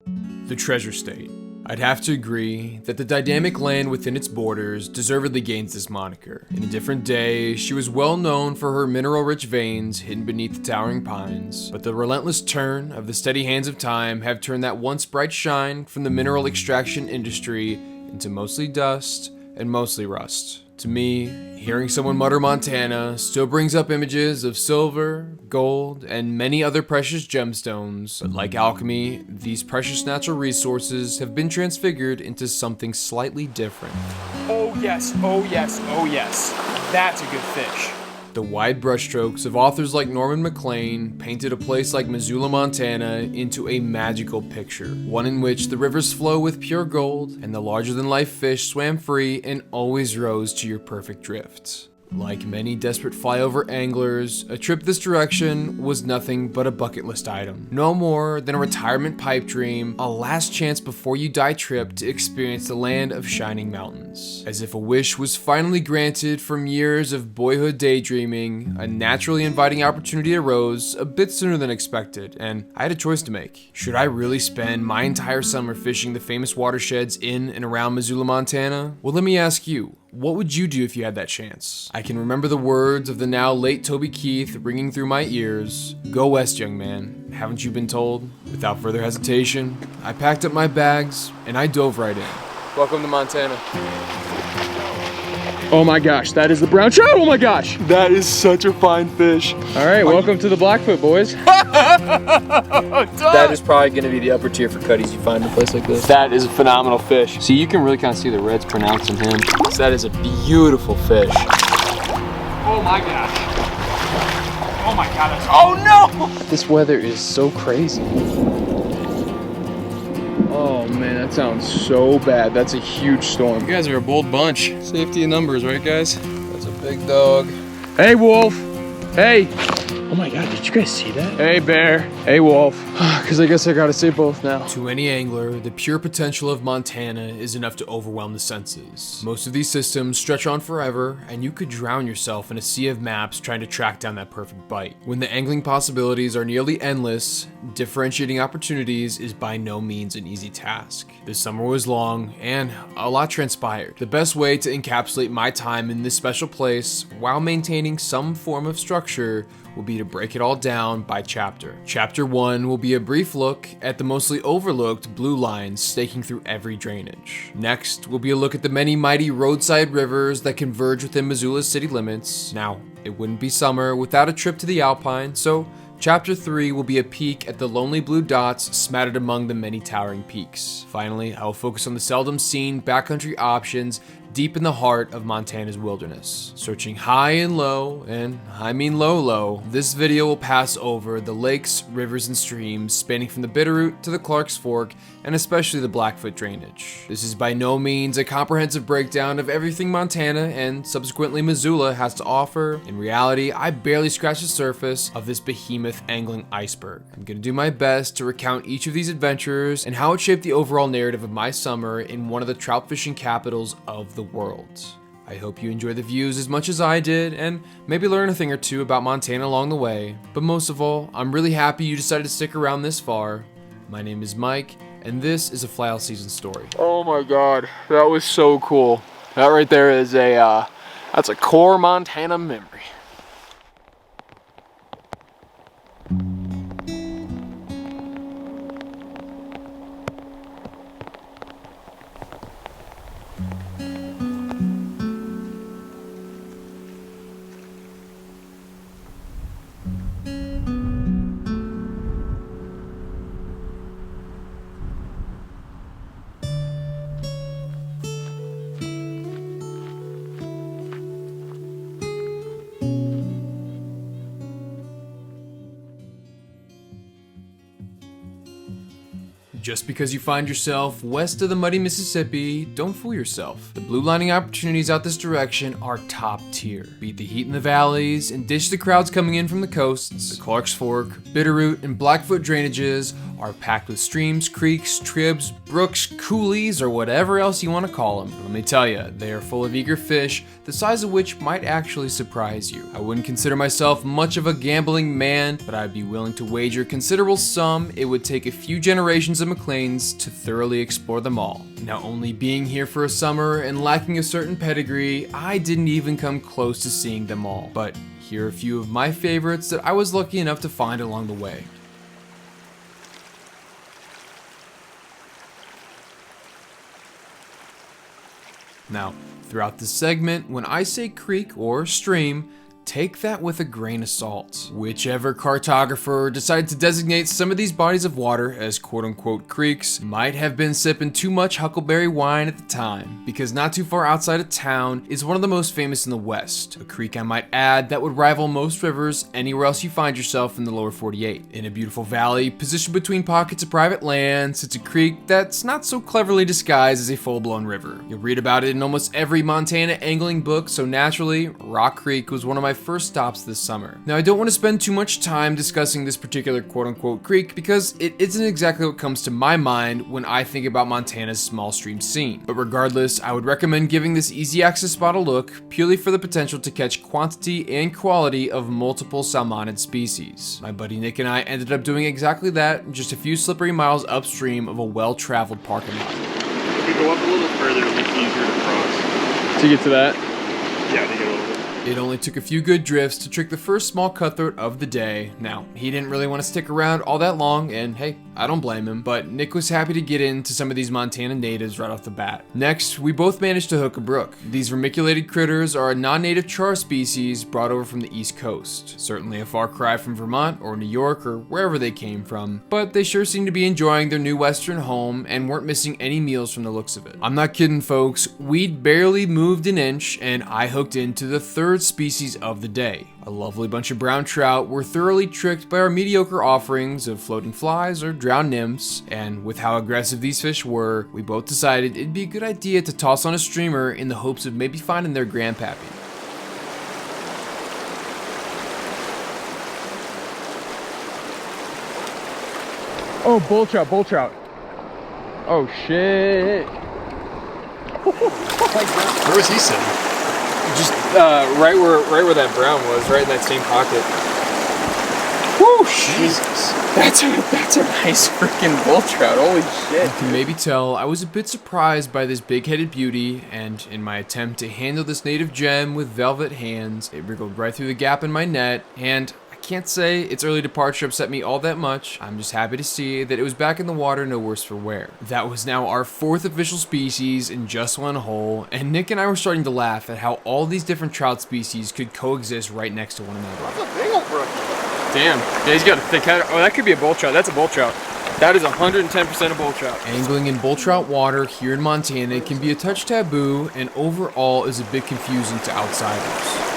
The treasure state. I'd have to agree that the dynamic land within its borders deservedly gains this moniker. In a different day, she was well known for her mineral-rich veins hidden beneath the towering pines, but the relentless turn of the steady hands of time have turned that once bright shine from the mineral extraction industry into mostly dust and mostly rust. To me, hearing someone mutter Montana still brings up images of silver, gold, and many other precious gemstones, but like alchemy, these precious natural resources have been transfigured into something slightly different. Oh yes, oh yes, oh yes. That's a good fish. The wide brushstrokes of authors like Norman MacLean painted a place like Missoula, Montana into a magical picture, one in which the rivers flow with pure gold and the larger-than-life fish swam free and always rose to your perfect drift. Like many desperate flyover anglers, a trip this direction was nothing but a bucket list item. No more than a retirement pipe dream, a last chance before you die trip to experience the land of shining mountains. As if a wish was finally granted from years of boyhood daydreaming, a naturally inviting opportunity arose a bit sooner than expected, and I had a choice to make. Should I really spend my entire summer fishing the famous watersheds in and around Missoula, Montana? Well, let me ask you. What would you do if you had that chance? I can remember the words of the now late Toby Keith ringing through my ears. Go west, young man. Haven't you been told? Without further hesitation, I packed up my bags and I dove right in. Welcome to Montana. Oh my gosh, that is the brown trout. Oh my gosh, that is such a fine fish. All right, welcome to the Blackfoot, boys. That is probably going to be the upper tier for cutties you find in a place like this. That is a phenomenal fish. See, you can really kind of see the reds pronouncing him. That is a beautiful fish. Oh my gosh. Oh my god, that's, oh no! This weather is so crazy. Oh man, that sounds so bad. That's a huge storm. You guys are a bold bunch. Safety in numbers, right guys? That's a big dog. Hey, wolf. Hey. Oh my god, did you guys see that? Hey, bear. Hey, wolf. Because I guess I gotta say both now. To any angler, the pure potential of Montana is enough to overwhelm the senses. Most of these systems stretch on forever, and you could drown yourself in a sea of maps trying to track down that perfect bite. When the angling possibilities are nearly endless, differentiating opportunities is by no means an easy task. This summer was long, and a lot transpired. The best way to encapsulate my time in this special place, while maintaining some form of structure, will be to break it all down by chapter. Chapter 1 will be a brief look at the mostly overlooked blue lines staking through every drainage. Next will be a look at the many mighty roadside rivers that converge within Missoula's city limits. Now, it wouldn't be summer without a trip to the Alpine, so Chapter 3 will be a peek at the lonely blue dots smattered among the many towering peaks. Finally, I will focus on the seldom seen backcountry options deep in the heart of Montana's wilderness. Searching high and low, and I mean low, this video will pass over the lakes, rivers, and streams spanning from the Bitterroot to the Clark's Fork, and especially the Blackfoot drainage. This is by no means a comprehensive breakdown of everything Montana and subsequently Missoula has to offer. In reality, I barely scratched the surface of this behemoth angling iceberg. I'm gonna do my best to recount each of these adventures and how it shaped the overall narrative of my summer in one of the trout fishing capitals of the world. I hope you enjoy the views as much as I did and maybe learn a thing or two about Montana along the way. But most of all, I'm really happy you decided to stick around this far. My name is Mike, and this is a Fly All Season story. Oh my god, that was so cool. That right there is that's a core Montana memory. Just because you find yourself west of the muddy Mississippi, don't fool yourself. The blue lining opportunities out this direction are top tier. Beat the heat in the valleys and ditch the crowds coming in from the coasts. The Clark's Fork, Bitterroot, and Blackfoot drainages are packed with streams, creeks, tribs, brooks, coulees, or whatever else you want to call them. Let me tell you, they are full of eager fish, the size of which might actually surprise you. I wouldn't consider myself much of a gambling man, but I'd be willing to wager a considerable sum it would take a few generations of McLeans to thoroughly explore them all. Now, only being here for a summer and lacking a certain pedigree, I didn't even come close to seeing them all. But here are a few of my favorites that I was lucky enough to find along the way. Now, throughout this segment, when I say creek or stream, take that with a grain of salt. Whichever cartographer decided to designate some of these bodies of water as quote-unquote creeks might have been sipping too much huckleberry wine at the time, because not too far outside of town is one of the most famous in the West, a creek I might add that would rival most rivers anywhere else you find yourself in the lower 48. In a beautiful valley positioned between pockets of private land sits a creek that's not so cleverly disguised as a full-blown river. You'll read about it in almost every Montana angling book, so naturally, Rock Creek was one of my first stops this summer. Now, I don't want to spend too much time discussing this particular quote-unquote creek because it isn't exactly what comes to my mind when I think about Montana's small stream scene. But regardless, I would recommend giving this easy access spot a look purely for the potential to catch quantity and quality of multiple salmonid species. My buddy Nick and I ended up doing exactly that, just a few slippery miles upstream of a well-traveled parking lot. If we go up a little further, it'll be easier to cross. To get to that? Yeah, to get over. It only took a few good drifts to trick the first small cutthroat of the day. Now, he didn't really want to stick around all that long, and hey, I don't blame him, but Nick was happy to get into some of these Montana natives right off the bat. Next, we both managed to hook a brook. These vermiculated critters are a non-native char species brought over from the East Coast. Certainly a far cry from Vermont or New York or wherever they came from, but they sure seem to be enjoying their new western home and weren't missing any meals from the looks of it. I'm not kidding, folks. We'd barely moved an inch, and I hooked into the third species of the day. A lovely bunch of brown trout were thoroughly tricked by our mediocre offerings of floating flies or drowned nymphs, and with how aggressive these fish were, we both decided it'd be a good idea to toss on a streamer in the hopes of maybe finding their grandpappy. Oh, bull trout, bull trout. Oh shit. Where was he sitting? Just right where that brown was, right in that same pocket. Whoo, Jesus. That's a nice freaking bull trout. Holy shit. You can maybe tell I was a bit surprised by this big-headed beauty, and in my attempt to handle this native gem with velvet hands, it wriggled right through the gap in my net, and I can't say its early departure upset me all that much. I'm just happy to see that it was back in the water no worse for wear. That was now our fourth official species in just one hole, and Nick and I were starting to laugh at how all these different trout species could coexist right next to one another. That's a big old brook. Damn. Yeah, he's got a thick head. Oh, that could be a bull trout. That's a bull trout. That is 110% a bull trout. Angling in bull trout water here in Montana can be a touch taboo, and overall is a bit confusing to outsiders.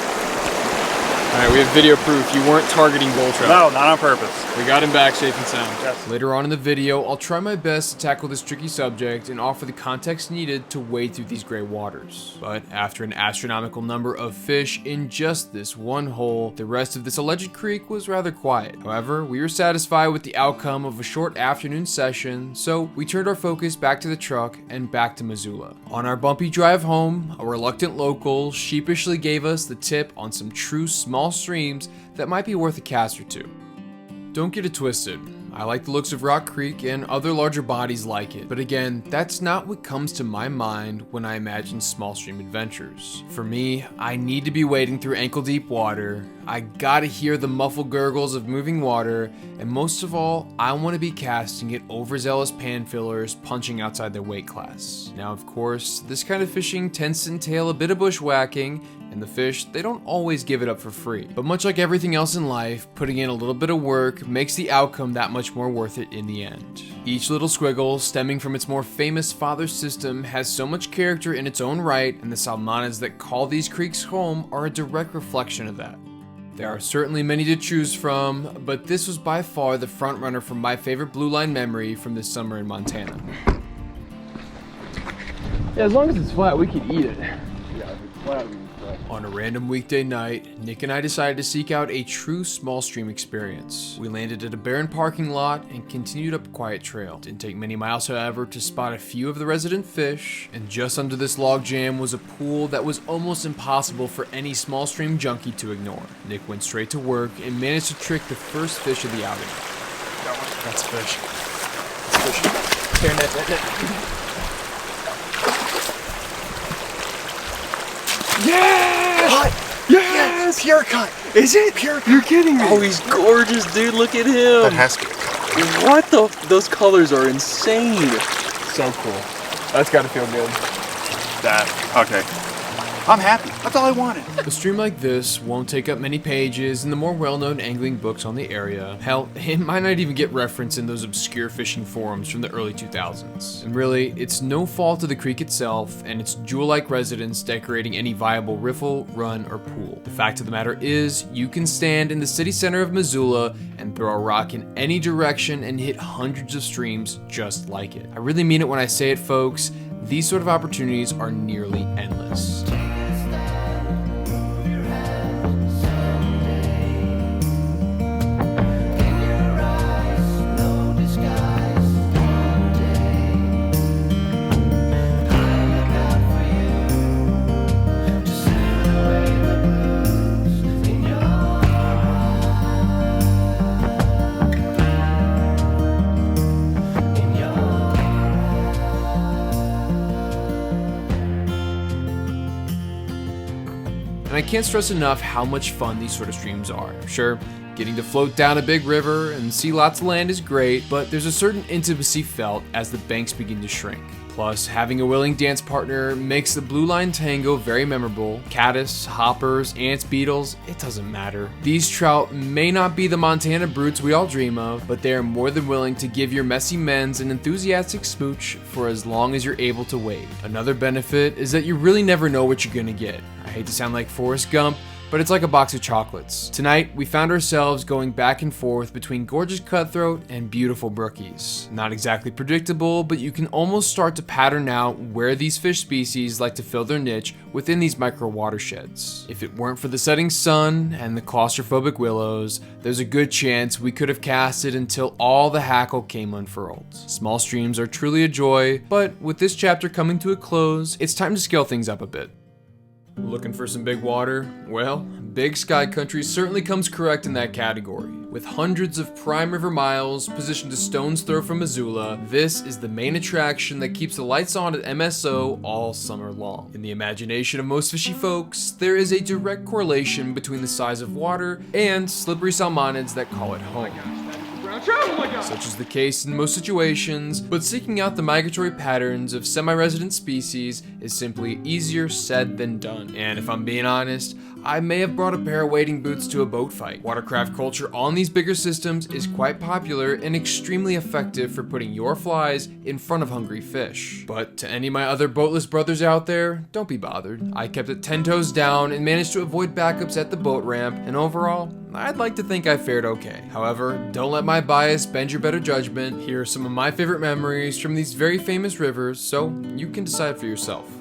Alright, we have video proof. You weren't targeting bull trout. No, not on purpose. We got him back safe and sound. Yes. Later on in the video, I'll try my best to tackle this tricky subject and offer the context needed to wade through these gray waters. But after an astronomical number of fish in just this one hole, the rest of this alleged creek was rather quiet. However, we were satisfied with the outcome of a short afternoon session, so we turned our focus back to the truck and back to Missoula. On our bumpy drive home, a reluctant local sheepishly gave us the tip on some true small streams that might be worth a cast or two. Don't get it twisted. I like the looks of Rock Creek and other larger bodies like it, but again, that's not what comes to my mind when I imagine small stream adventures. For me, I need to be wading through ankle-deep water, I gotta hear the muffled gurgles of moving water, and most of all, I want to be casting at overzealous panfillers punching outside their weight class. Now, of course, this kind of fishing tends to entail a bit of bushwhacking, and the fish, they don't always give it up for free. But much like everything else in life, putting in a little bit of work makes the outcome that much more worth it in the end. Each little squiggle, stemming from its more famous father system, has so much character in its own right, and the salmonids that call these creeks home are a direct reflection of that. There are certainly many to choose from, but this was by far the front runner for my favorite blue line memory from this summer in Montana. Yeah, as long as it's flat, we could eat it. Yeah, if it's flat, we can fry. On a random weekday night, Nick and I decided to seek out a true small stream experience. We landed at a barren parking lot and continued up a quiet trail. Didn't take many miles, however, to spot a few of the resident fish, and just under this log jam was a pool that was almost impossible for any small stream junkie to ignore. Nick went straight to work and managed to trick the first fish of the outing. That's fish. That's fish. Here, net. Yes! Cut! Yes! Pure cut! Is it? Pure cut! You're kidding me. Oh, he's gorgeous, dude. Look at him. That has to be a cut. What the? Those colors are insane. So cool. That's gotta feel good. Okay. I'm happy. That's all I wanted. A stream like this won't take up many pages in the more well-known angling books on the area. Hell, it might not even get referenced in those obscure fishing forums from the early 2000s. And really, it's no fault of the creek itself and its jewel-like residents decorating any viable riffle, run, or pool. The fact of the matter is, you can stand in the city center of Missoula and throw a rock in any direction and hit hundreds of streams just like it. I really mean it when I say it, folks. These sort of opportunities are nearly endless. And I can't stress enough how much fun these sort of streams are. Sure, getting to float down a big river and see lots of land is great, but there's a certain intimacy felt as the banks begin to shrink. Plus, having a willing dance partner makes the blue line tango very memorable. Caddis, hoppers, ants, beetles, it doesn't matter. These trout may not be the Montana brutes we all dream of, but they are more than willing to give your messy men's an enthusiastic smooch for as long as you're able to wade. Another benefit is that you really never know what you're gonna get. I hate to sound like Forrest Gump, but it's like a box of chocolates. Tonight, we found ourselves going back and forth between gorgeous cutthroat and beautiful brookies. Not exactly predictable, but you can almost start to pattern out where these fish species like to fill their niche within these micro watersheds. If it weren't for the setting sun and the claustrophobic willows, there's a good chance we could have casted until all the hackle came unfurled. Small streams are truly a joy, but with this chapter coming to a close, it's time to scale things up a bit. Looking for some big water? Well, Big Sky Country certainly comes correct in that category. With hundreds of prime river miles positioned a stone's throw from Missoula, this is the main attraction that keeps the lights on at MSO all summer long. In the imagination of most fishy folks, there is a direct correlation between the size of water and slippery salmonids that call it home. Such is the case in most situations, but seeking out the migratory patterns of semi-resident species is simply easier said than done. And if I'm being honest, I may have brought a pair of wading boots to a boat fight. Watercraft culture on these bigger systems is quite popular and extremely effective for putting your flies in front of hungry fish. But to any of my other boatless brothers out there, don't be bothered. I kept it 10 toes down and managed to avoid backups at the boat ramp, and overall, I'd like to think I fared okay. However, don't let my bias bend your better judgment. Here are some of my favorite memories from these very famous rivers, so you can decide for yourself.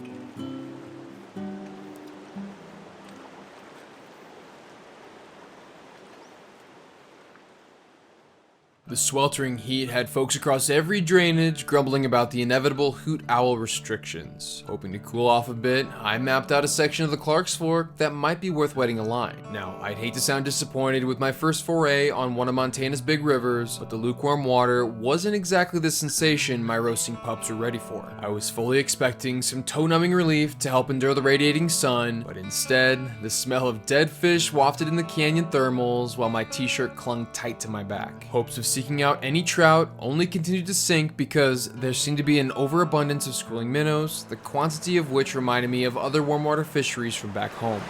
The sweltering heat had folks across every drainage grumbling about the inevitable hoot owl restrictions. Hoping to cool off a bit, I mapped out a section of the Clark's Fork that might be worth wetting a line. Now, I'd hate to sound disappointed with my first foray on one of Montana's big rivers, but the lukewarm water wasn't exactly the sensation my roasting pups were ready for. I was fully expecting some toe-numbing relief to help endure the radiating sun, but instead, the smell of dead fish wafted in the canyon thermals while my t-shirt clung tight to my back. Hopes of seeking out any trout only continued to sink because there seemed to be an overabundance of schooling minnows, the quantity of which reminded me of other warm water fisheries from back home.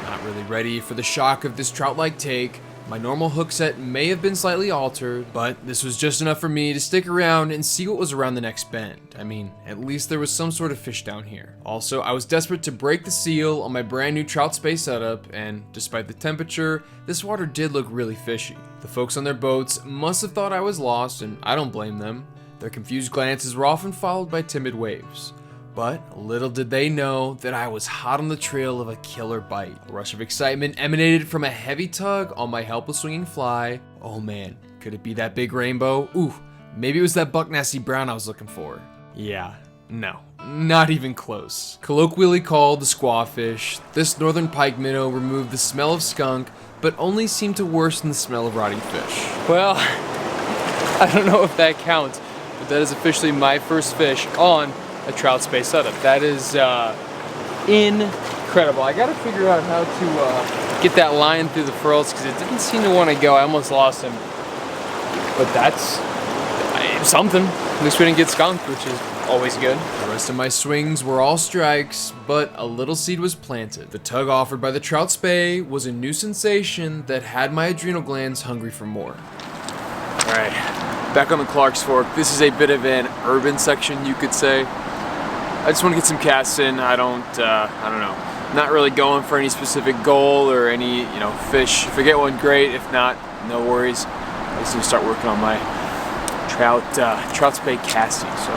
Not really ready for the shock of this trout-like take, my normal hook set may have been slightly altered, but this was just enough for me to stick around and see what was around the next bend. I mean, at least there was some sort of fish down here. Also, I was desperate to break the seal on my brand new trout space setup, and despite the temperature, this water did look really fishy. The folks on their boats must have thought I was lost, and I don't blame them. Their confused glances were often followed by timid waves. But little did they know that I was hot on the trail of a killer bite. A rush of excitement emanated from a heavy tug on my helpless swinging fly. Oh man, could it be that big rainbow? Ooh, maybe it was that buck nasty brown I was looking for. Yeah, no, not even close. Colloquially called the squawfish, this northern pike minnow removed the smell of skunk, but only seemed to worsen the smell of rotting fish. Well, I don't know if that counts, but that is officially my first fish on a trout space setup. That is incredible. I gotta figure out how to get that line through the furrows because it didn't seem to want to go. I almost lost him. But that's something. At least we didn't get skunked, which is always good. The rest of my swings were all strikes, but a little seed was planted. The tug offered by the trout spay was a new sensation that had my adrenal glands hungry for more. All right, back on the Clark's Fork. This is a bit of an urban section, you could say. I just want to get some casts in. I don't know. Not really going for any specific goal or any, fish. If I get one, great. If not, no worries. I just need to start working on my trout spay casting. So,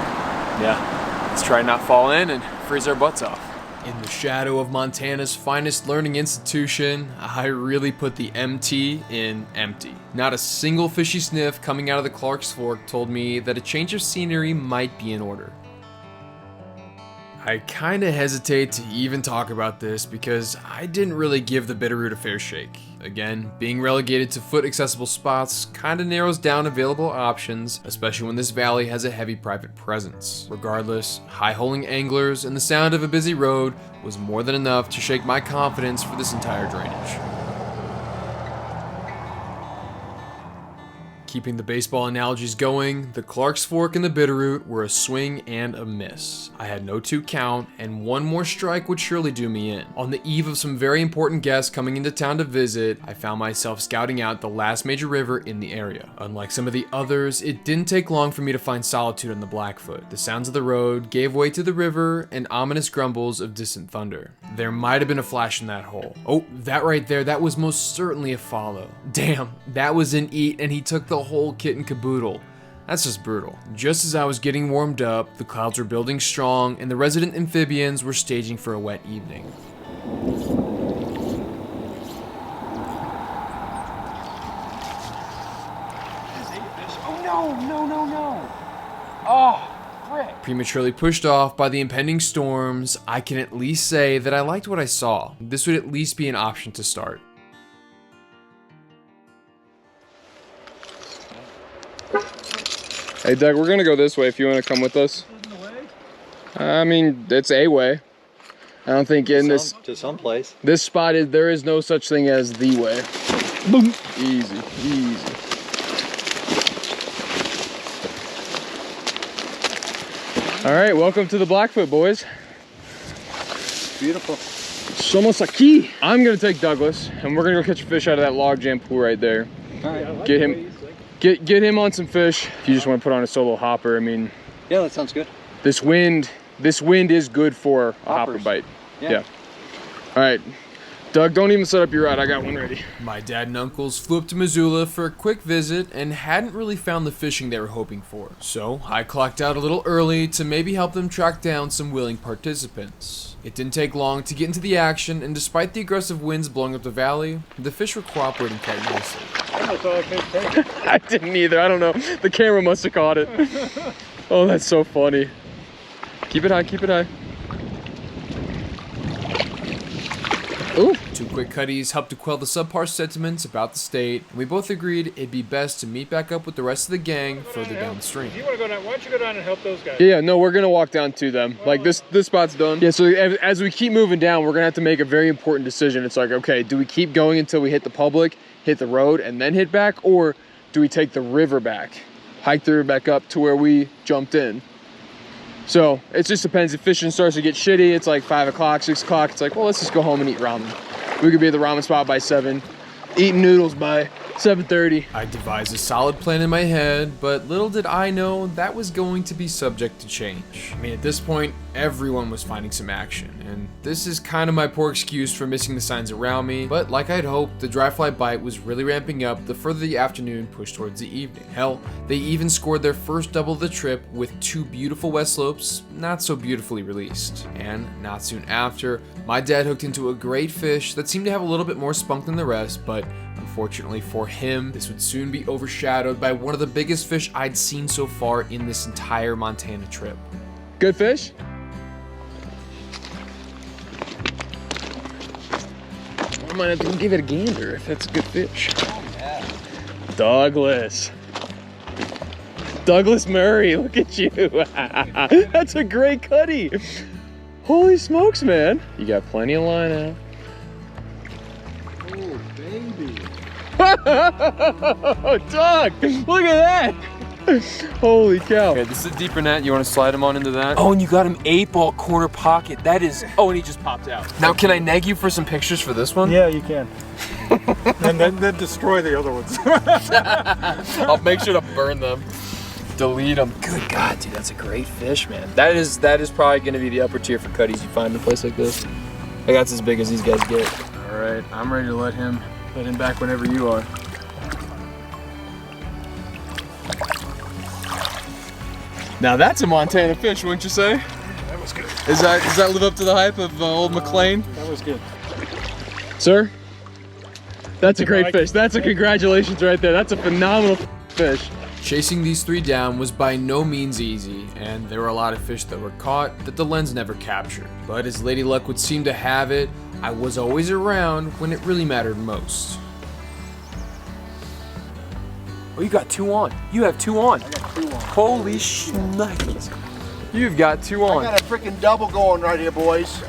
yeah, let's try not fall in and freeze our butts off. In the shadow of Montana's finest learning institution, I really put the MT in empty. Not a single fishy sniff coming out of the Clark's Fork told me that a change of scenery might be in order. I kinda hesitate to even talk about this because I didn't really give the Bitterroot a fair shake. Again, being relegated to foot accessible spots kinda narrows down available options, especially when this valley has a heavy private presence. Regardless, high-holing anglers and the sound of a busy road was more than enough to shake my confidence for this entire drainage. Keeping the baseball analogies going, the Clark's Fork and the Bitterroot were a swing and a miss. I had no 2 count, and one more strike would surely do me in. On the eve of some very important guests coming into town to visit, I found myself scouting out the last major river in the area. Unlike some of the others, it didn't take long for me to find solitude on the Blackfoot. The sounds of the road gave way to the river and ominous grumbles of distant thunder. There might have been a flash in that hole. Oh, that right there, that was most certainly a follow. Damn, that was an eat, and he took the whole kit and caboodle. That's just brutal. Just as I was getting warmed up, the clouds were building strong and the resident amphibians were staging for a wet evening. Oh no. Oh, frick. Prematurely pushed off by the impending storms, I can at least say that I liked what I saw. This would at least be an option to start. Hey Doug, we're gonna go this way if you want to come with us. I mean, it's a way. I don't think in this to some place. This spot there is no such thing as the way. Boom. Easy. All right, welcome to the Blackfoot, boys. Beautiful. Somos aquí. I'm gonna take Douglas, and we're gonna go catch a fish out of that log jam pool right there. All right. Get him on some fish. If you just want to put on a solo hopper, I mean. Yeah, that sounds good. This wind is good for a hopper bite. Yeah. All right, Doug, don't even set up your rod. I got one ready. My dad and uncles flew up to Missoula for a quick visit and hadn't really found the fishing they were hoping for. So I clocked out a little early to maybe help them track down some willing participants. It didn't take long to get into the action, and despite the aggressive winds blowing up the valley, the fish were cooperating quite nicely. I didn't either. I don't know. The camera must have caught it. Oh, that's so funny. Keep it high. Keep it high. Ooh. 2 quick cutties helped to quell the subpar sentiments about the state, and we both agreed it'd be best to meet back up with the rest of the gang further downstream. You want to go down? Why don't you go down and help those guys? Yeah, no, we're gonna walk down to them. Like this spot's done. Yeah, so as we keep moving down, we're gonna have to make a very important decision. It's like, okay, do we keep going until we hit the public, hit the road, and then hit back, or do we take the river back, hike the river back up to where we jumped in? So it just depends. If fishing starts to get shitty, it's like 5 o'clock, 6 o'clock. It's like, well, let's just go home and eat ramen. We could be at the ramen spot by 7, eating noodles by 7:30. I devised a solid plan in my head, but little did I know that was going to be subject to change. I mean, at this point, everyone was finding some action, and this is kind of my poor excuse for missing the signs around me, but like I'd hoped, the dry fly bite was really ramping up the further the afternoon pushed towards the evening. Hell, they even scored their first double of the trip with 2 beautiful west slopes not so beautifully released. And not soon after, my dad hooked into a great fish that seemed to have a little bit more spunk than the rest, but unfortunately for him, this would soon be overshadowed by one of the biggest fish I'd seen so far in this entire Montana trip. Good fish? I might have to give it a gander if that's a good fish. Oh, yeah. Douglas. Douglas Murray, look at you. That's a great cutty. Holy smokes, man. You got plenty of line out. Oh, baby. Doug, look at that. Holy cow. Okay, this is a deeper net. You want to slide him on into that? Oh, and you got him 8-ball corner pocket. That is, oh, and he just popped out. Now, can I nag you for some pictures for this one? Yeah, you can. And then destroy the other ones. I'll make sure to burn them. Delete them. Good God, dude, that's a great fish, man. That is probably going to be the upper tier for cutties you find in a place like this. Like, that's as big as these guys get. All right, I'm ready to let him back whenever you are. Now that's a Montana fish, wouldn't you say? That was good. Does that live up to the hype of old McLean? That was good. Sir, that's a great fish. That's a congratulations right there. That's a phenomenal fish. Chasing these 3 down was by no means easy, and there were a lot of fish that were caught that the lens never captured. But as Lady Luck would seem to have it, I was always around when it really mattered most. Oh, you got 2 on. You have 2 on. I got 2 on. Holy shnikes. You've got 2 on. I got a freaking double going right here, boys.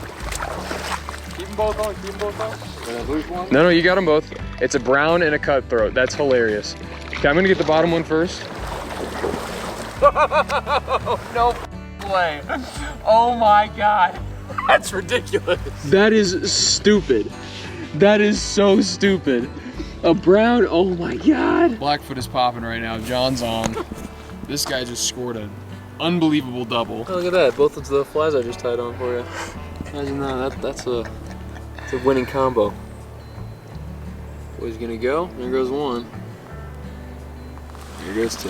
Keep them both on. Keep them both on. Did I lose one? No, you got them both. It's a brown and a cutthroat. That's hilarious. Okay, I'm gonna get the bottom one first. No way. Oh my God. That's ridiculous. That is stupid. That is so stupid. A brown, oh my God. Blackfoot is popping right now. John's on. This guy just scored an unbelievable double. Oh, look at that. Both of the flies I just tied on for you. Imagine that. That's a winning combo. Boy's gonna go. There goes 1. There goes 2.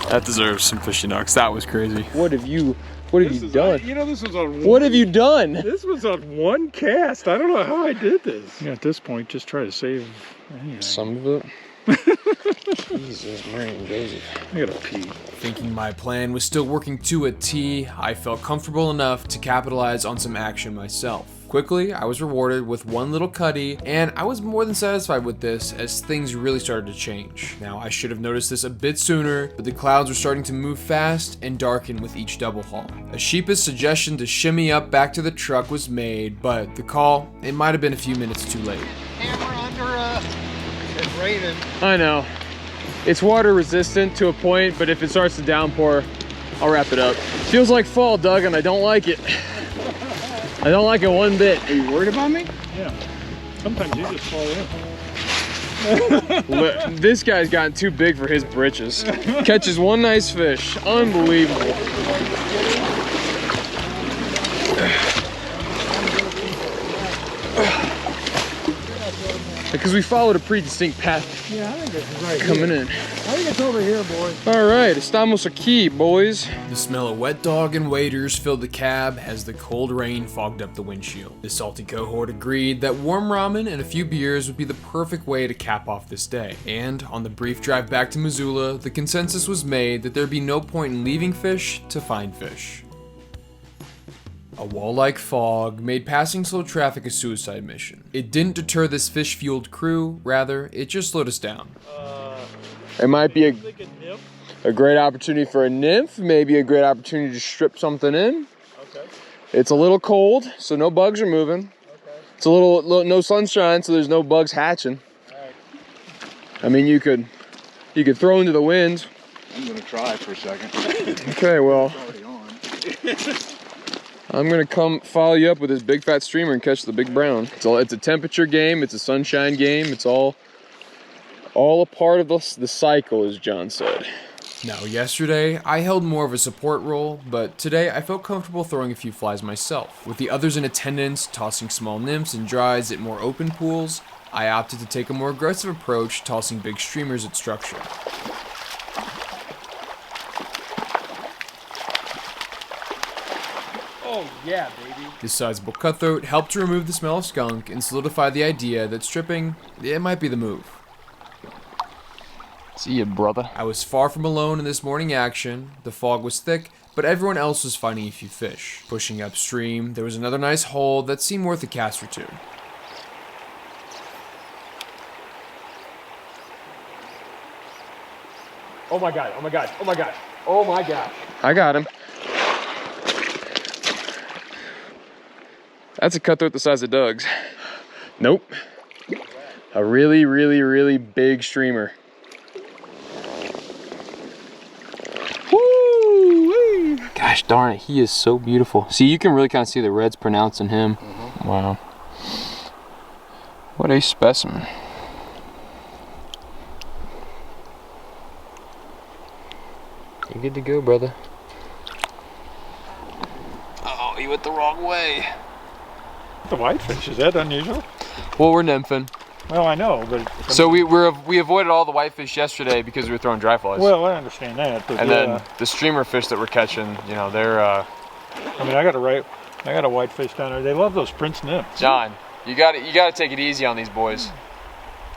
That deserves some fishy knocks. That was crazy. What have you done? You know, this was on. What have you done? This was on 1 cast. I don't know how I did this. Yeah, at this point, just try to save anything. Some of it. Jesus, Marion Joseph. I gotta pee. Thinking my plan was still working to a T, I felt comfortable enough to capitalize on some action myself. Quickly, I was rewarded with 1 little cutty, and I was more than satisfied with this as things really started to change. Now, I should have noticed this a bit sooner, but the clouds were starting to move fast and darken with each double haul. A sheepish suggestion to shimmy up back to the truck was made, but the call, it might have been a few minutes too late. Hammer under, it's raining. I know. It's water resistant to a point, but if it starts to downpour, I'll wrap it up. Feels like fall, Doug, and I don't like it. I don't like it one bit. Are you worried about me? Yeah. Sometimes you just fall in. This guy's gotten too big for his britches. Catches 1 nice fish. Unbelievable. Because we followed a pretty distinct path. Yeah, I think it's right coming here. in. I think it's over here, boys. All right, estamos aquí, boys. The smell of wet dog and waders filled the cab as the cold rain fogged up the windshield. The salty cohort agreed that warm ramen and a few beers would be the perfect way to cap off this day. And on the brief drive back to Missoula, the consensus was made that there'd be no point in leaving fish to find fish. A wall-like fog made passing slow traffic a suicide mission. It didn't deter this fish-fueled crew, rather, it just slowed us down. It might be a great opportunity for a nymph, maybe a great opportunity to strip something in. Okay. It's a little cold, so no bugs are moving. Okay. It's a little no sunshine, so there's no bugs hatching. Alright. I mean, you could throw into the wind. I'm gonna try for a second. Okay, well, It's already on. I'm gonna come follow you up with this big fat streamer and catch the big brown. It's a temperature game, it's a sunshine game, it's all All a part of the cycle, as John said. Now, yesterday, I held more of a support role, but today I felt comfortable throwing a few flies myself. With the others in attendance, tossing small nymphs and dries at more open pools, I opted to take a more aggressive approach, tossing big streamers at structure. Oh yeah, baby. This sizable cutthroat helped to remove the smell of skunk and solidify the idea that stripping, it might be the move. See ya, brother. I was far from alone in this morning action. The fog was thick, but everyone else was finding a few fish. Pushing upstream, there was another nice hole that seemed worth a cast or two. Oh my god, oh my god, oh my god, oh my god. I got him. That's a cutthroat the size of Doug's. Nope. A really, really, really big streamer. Woo! Gosh darn it, he is so beautiful. See, you can really kind of see the reds pronouncing him. Wow. What a specimen. You're good to go, brother. Oh, he went the wrong way. The whitefish, is that unusual? Well, we're nymphing. Well, I know, but... So we avoided all the whitefish yesterday because we were throwing dry flies. Well, I understand that, but and then the streamer fish that we're catching, you know, they're... I mean, I got a whitefish down there. They love those Prince nymphs. John, you gotta take it easy on these boys.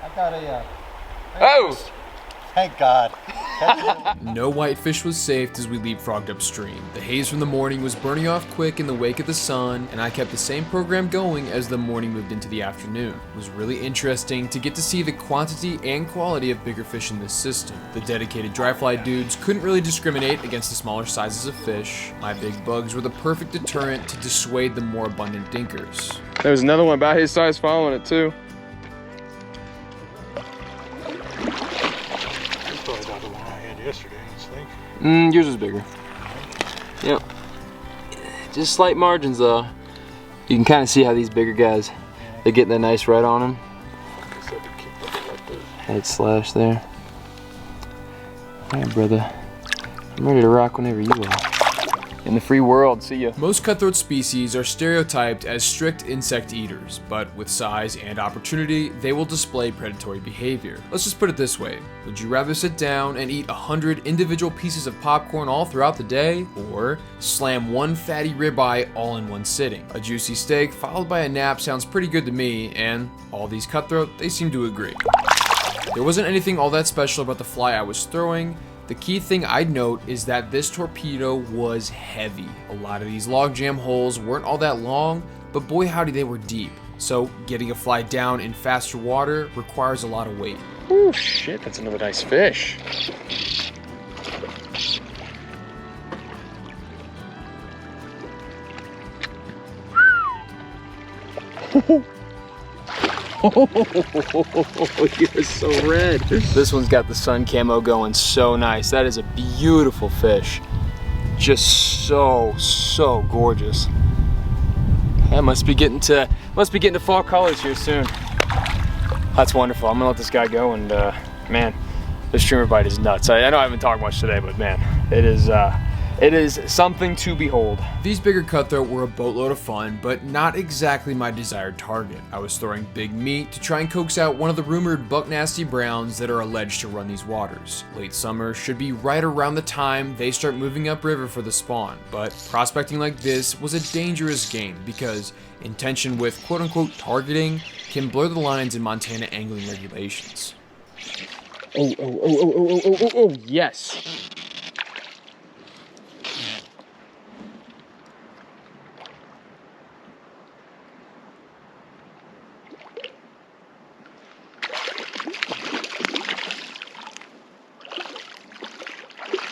I got a, Oh! thank God. No whitefish was saved as we leapfrogged upstream. The haze from the morning was burning off quick in the wake of the sun, and I kept the same program going as the morning moved into the afternoon. It was really interesting to get to see the quantity and quality of bigger fish in this system. The dedicated dry fly dudes couldn't really discriminate against the smaller sizes of fish. My big bugs were the perfect deterrent to dissuade the more abundant dinkers. There's another one about his size following it too. Probably about the one I had yesterday, I think. Yours is bigger. Yep. Just slight margins though. You can kind of see how these bigger guys, they're getting that nice red on them. Head slash there. Alright, brother. I'm ready to rock whenever you are. In the free world, see ya. Most cutthroat species are stereotyped as strict insect eaters, but with size and opportunity, they will display predatory behavior. Let's just put it this way. Would you rather sit down and eat 100 individual pieces of popcorn all throughout the day, or slam one fatty ribeye all in one sitting? A juicy steak followed by a nap sounds pretty good to me, and all these cutthroat, they seem to agree. There wasn't anything all that special about the fly I was throwing. The key thing I'd note is that this torpedo was heavy. A lot of these logjam holes weren't all that long, but boy howdy they were deep. So getting a fly down in faster water requires a lot of weight. Oh shit, that's another nice fish. Oh, you're so red. This one's got the sun camo going so nice. That is a beautiful fish. Just so gorgeous. That must be getting to fall colors here soon. That's wonderful. I'm gonna let this guy go, and man, this streamer bite is nuts. I know I haven't talked much today, but man, it is something to behold. These bigger cutthroat were a boatload of fun, but not exactly my desired target. I was throwing big meat to try and coax out one of the rumored buck nasty browns that are alleged to run these waters. Late summer should be right around the time they start moving upriver for the spawn, but prospecting like this was a dangerous game because intention with quote-unquote targeting can blur the lines in Montana angling regulations. Oh, yes.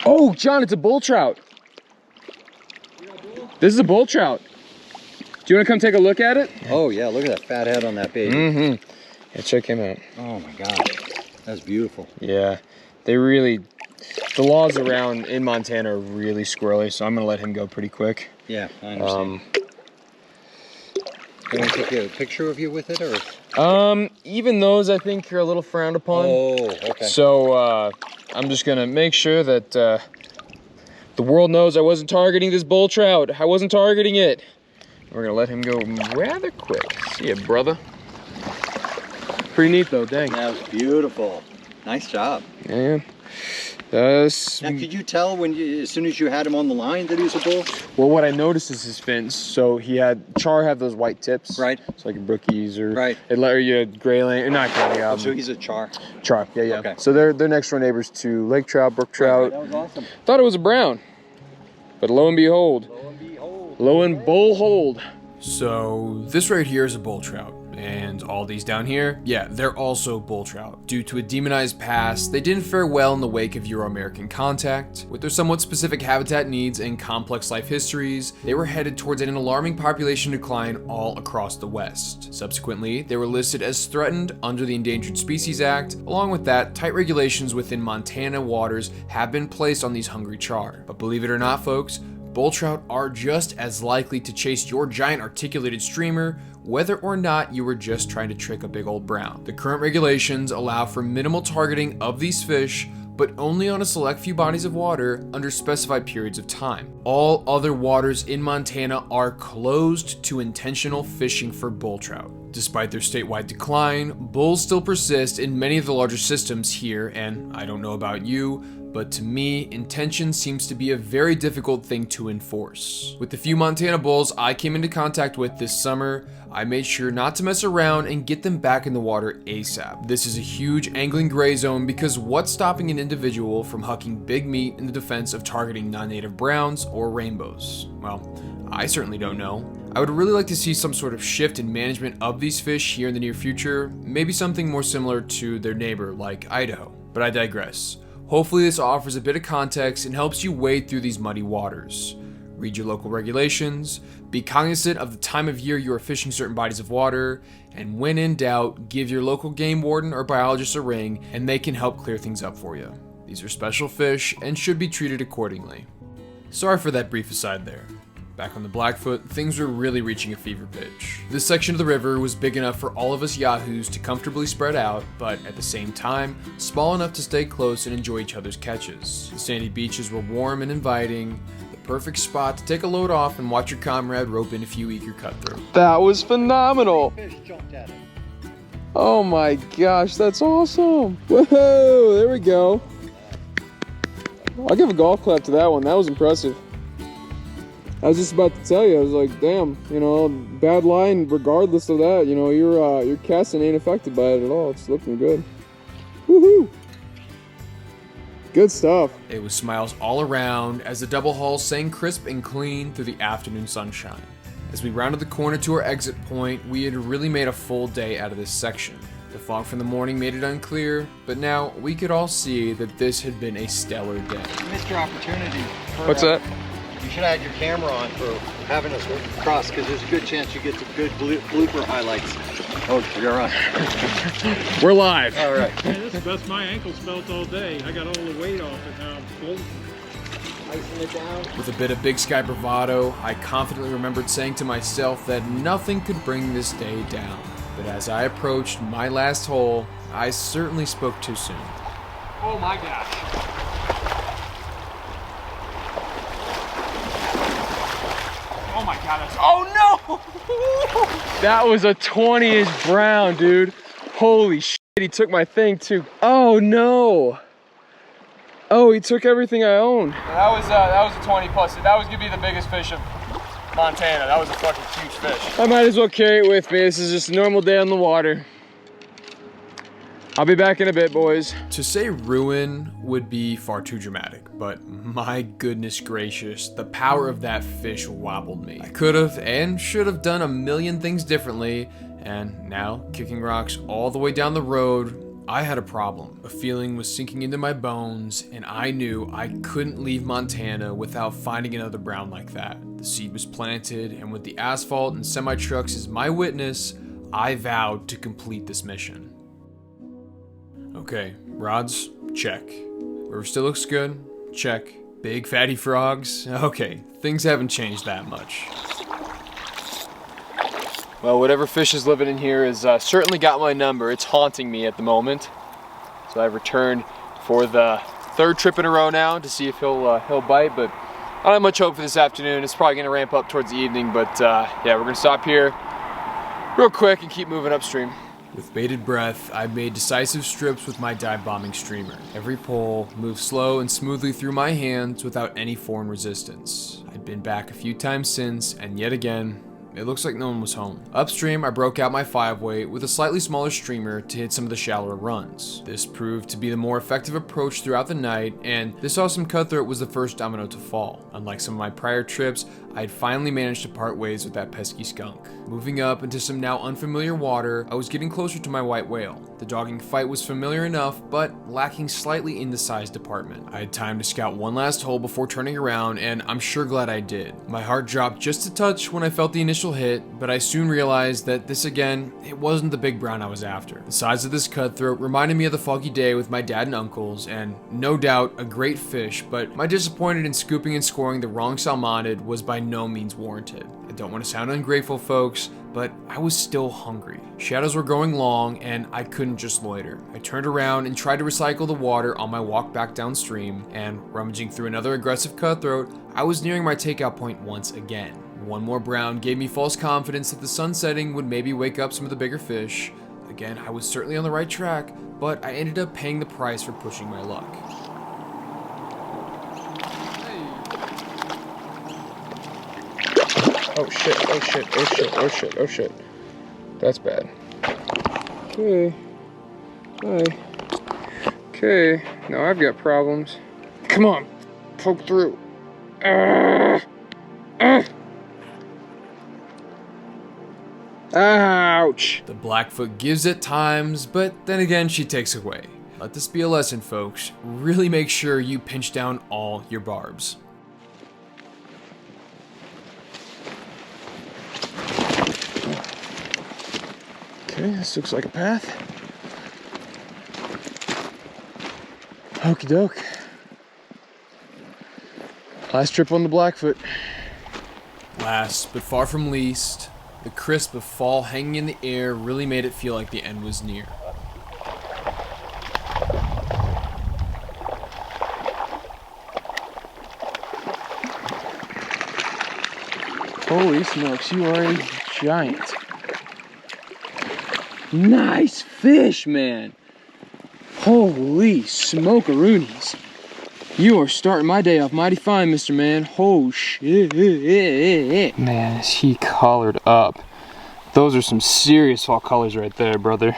Oh, John, it's a bull trout. This is a bull trout. Do you want to come take a look at it? Oh yeah, look at that fat head on that baby. Mm-hmm. Yeah, check him out. Oh my God, that's beautiful. Yeah, they really, the laws around in Montana are really squirrely, so I'm gonna let him go pretty quick. Yeah, I understand. You want to take a picture of you with it, or? Even those I think are a little frowned upon. Oh, okay. So I'm just gonna make sure that the world knows I wasn't targeting this bull trout. I wasn't targeting it. We're gonna let him go rather quick. See ya, brother. Pretty neat though, dang. That was beautiful. Nice job. Yeah. Now, could you tell as soon as you had him on the line that he was a bull? Well, what I noticed is his fins. So Char had those white tips. Right. It's like brookies or right. Or you gray lane, not gray. So he's a char. Char, yeah. Okay. So they're next door neighbors to lake trout, brook trout. That was awesome. Thought it was a brown, but lo and behold, lo and behold. So this right here is a bull trout, and all these down here, yeah, they're also bull trout. Due to a demonized past, they didn't fare well in the wake of Euro-American contact. With their somewhat specific habitat needs and complex life histories, they were headed towards an alarming population decline all across the West. Subsequently, they were listed as threatened under the Endangered Species Act. Along with that, tight regulations within Montana waters have been placed on these hungry char. But believe it or not, folks, bull trout are just as likely to chase your giant articulated streamer, whether or not you were just trying to trick a big old brown. The current regulations allow for minimal targeting of these fish, but only on a select few bodies of water under specified periods of time. All other waters in Montana are closed to intentional fishing for bull trout. Despite their statewide decline, bulls still persist in many of the larger systems here, and I don't know about you, but to me, intention seems to be a very difficult thing to enforce. With the few Montana bulls I came into contact with this summer, I made sure not to mess around and get them back in the water ASAP. This is a huge angling gray zone because what's stopping an individual from hucking big meat in the defense of targeting non-native browns or rainbows? Well, I certainly don't know. I would really like to see some sort of shift in management of these fish here in the near future, maybe something more similar to their neighbor like Idaho, but I digress. Hopefully this offers a bit of context and helps you wade through these muddy waters. Read your local regulations, be cognizant of the time of year you are fishing certain bodies of water, and when in doubt, give your local game warden or biologist a ring and they can help clear things up for you. These are special fish and should be treated accordingly. Sorry for that brief aside there. Back on the Blackfoot, things were really reaching a fever pitch. This section of the river was big enough for all of us yahoos to comfortably spread out, but at the same time, small enough to stay close and enjoy each other's catches. The sandy beaches were warm and inviting, the perfect spot to take a load off and watch your comrade rope in a few eager cutthroat. That was phenomenal. Fish jumped at him. Oh my gosh, that's awesome. Whoa, there we go. I'll give a golf clap to that one. That was impressive. I was just about to tell you, I was like, damn, you know, bad line regardless of that, you know, your casting ain't affected by it at all. It's looking good. Woohoo! Good stuff. It was smiles all around as the double hull sang crisp and clean through the afternoon sunshine. As we rounded the corner to our exit point, we had really made a full day out of this section. The fog from the morning made it unclear, but now we could all see that this had been a stellar day. You missed your opportunity. What's that? You should have had your camera on for having us cross, because there's a good chance you get some good blooper highlights. Oh, you're on. We're live. All right. Hey, this is the best my ankles felt all day. I got all the weight off it now. I'm floating. Icing it down. With a bit of big sky bravado, I confidently remembered saying to myself that nothing could bring this day down. But as I approached my last hole, I certainly spoke too soon. Oh my gosh. Oh my god, that's, oh no! That was a 20-inch brown, dude. Holy shit, he took my thing too. Oh no. Oh, he took everything I own. That was a 20 plus. That was gonna be the biggest fish of Montana. That was a fucking huge fish. I might as well carry it with me. This is just a normal day on the water. I'll be back in a bit, boys. To say ruin would be far too dramatic, but my goodness gracious, the power of that fish wobbled me. I could have and should have done a million things differently, and now, kicking rocks all the way down the road, I had a problem. A feeling was sinking into my bones, and I knew I couldn't leave Montana without finding another brown like that. The seed was planted, and with the asphalt and semi-trucks as my witness, I vowed to complete this mission. Okay, rods, check. River still looks good, check. Big fatty frogs, okay, things haven't changed that much. Well, whatever fish is living in here has certainly got my number. It's haunting me at the moment. So I've returned for the third trip in a row now to see if he'll bite, but I don't have much hope for this afternoon. It's probably gonna ramp up towards the evening, but yeah, we're gonna stop here real quick and keep moving upstream. With bated breath, I made decisive strips with my dive bombing streamer. Every pull moved slow and smoothly through my hands without any foreign resistance. I'd been back a few times since, and yet again, it looks like no one was home. Upstream, I broke out my 5-weight with a slightly smaller streamer to hit some of the shallower runs. This proved to be the more effective approach throughout the night, and this awesome cutthroat was the first domino to fall. Unlike some of my prior trips, I had finally managed to part ways with that pesky skunk. Moving up into some now unfamiliar water, I was getting closer to my white whale. The dogging fight was familiar enough, but lacking slightly in the size department. I had time to scout one last hole before turning around, and I'm sure glad I did. My heart dropped just a touch when I felt the initial hit, but I soon realized that this again, it wasn't the big brown I was after. The size of this cutthroat reminded me of the foggy day with my dad and uncles, and no doubt a great fish, but my disappointment in scooping and scoring the wrong salmonid was by no means warranted. I don't want to sound ungrateful, folks, but I was still hungry. Shadows were growing long, and I couldn't just loiter. I turned around and tried to recycle the water on my walk back downstream, and rummaging through another aggressive cutthroat, I was nearing my takeout point once again. One more brown gave me false confidence that the sun setting would maybe wake up some of the bigger fish. Again, I was certainly on the right track, but I ended up paying the price for pushing my luck. Oh shit, oh shit, oh shit, oh shit, oh shit. That's bad. Okay. Hi. Okay, now I've got problems. Come on, poke through. Ouch! The Blackfoot gives at times, but then again she takes away. Let this be a lesson, folks. Really make sure you pinch down all your barbs. Okay, this looks like a path. Okie doke. Last trip on the Blackfoot. Last, but far from least, the crisp of fall hanging in the air really made it feel like the end was near. Holy smokes, you are a giant. Nice fish, man. Holy smokeroonies. You are starting my day off mighty fine, Mr. Man. Oh shit. Man, is he colored up. Those are some serious fall colors right there, brother.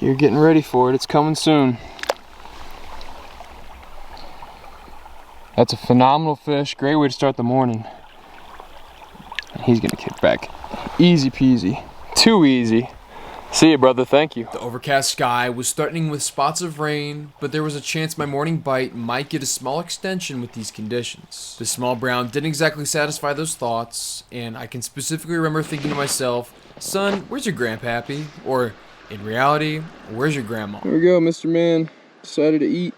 You're getting ready for it. It's coming soon. That's a phenomenal fish. Great way to start the morning. And he's gonna kick back. Easy peasy. Too easy. See you, brother. Thank you. The overcast sky was threatening with spots of rain, but there was a chance my morning bite might get a small extension with these conditions. The small brown didn't exactly satisfy those thoughts, and I can specifically remember thinking to myself, son, where's your grandpappy? Or, in reality, where's your grandma? Here we go, Mr. Man. Decided to eat.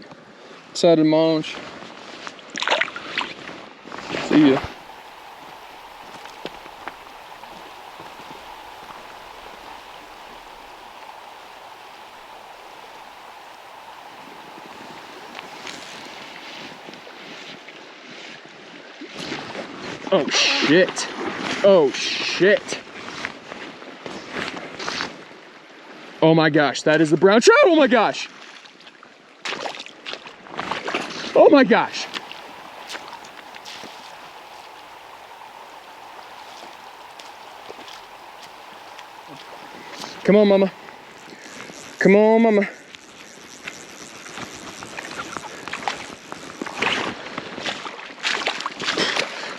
Decided to munch. See ya. Oh shit. Oh shit. Oh my gosh, that is the brown trout. Oh my gosh. Oh my gosh. Come on, mama. Come on, mama.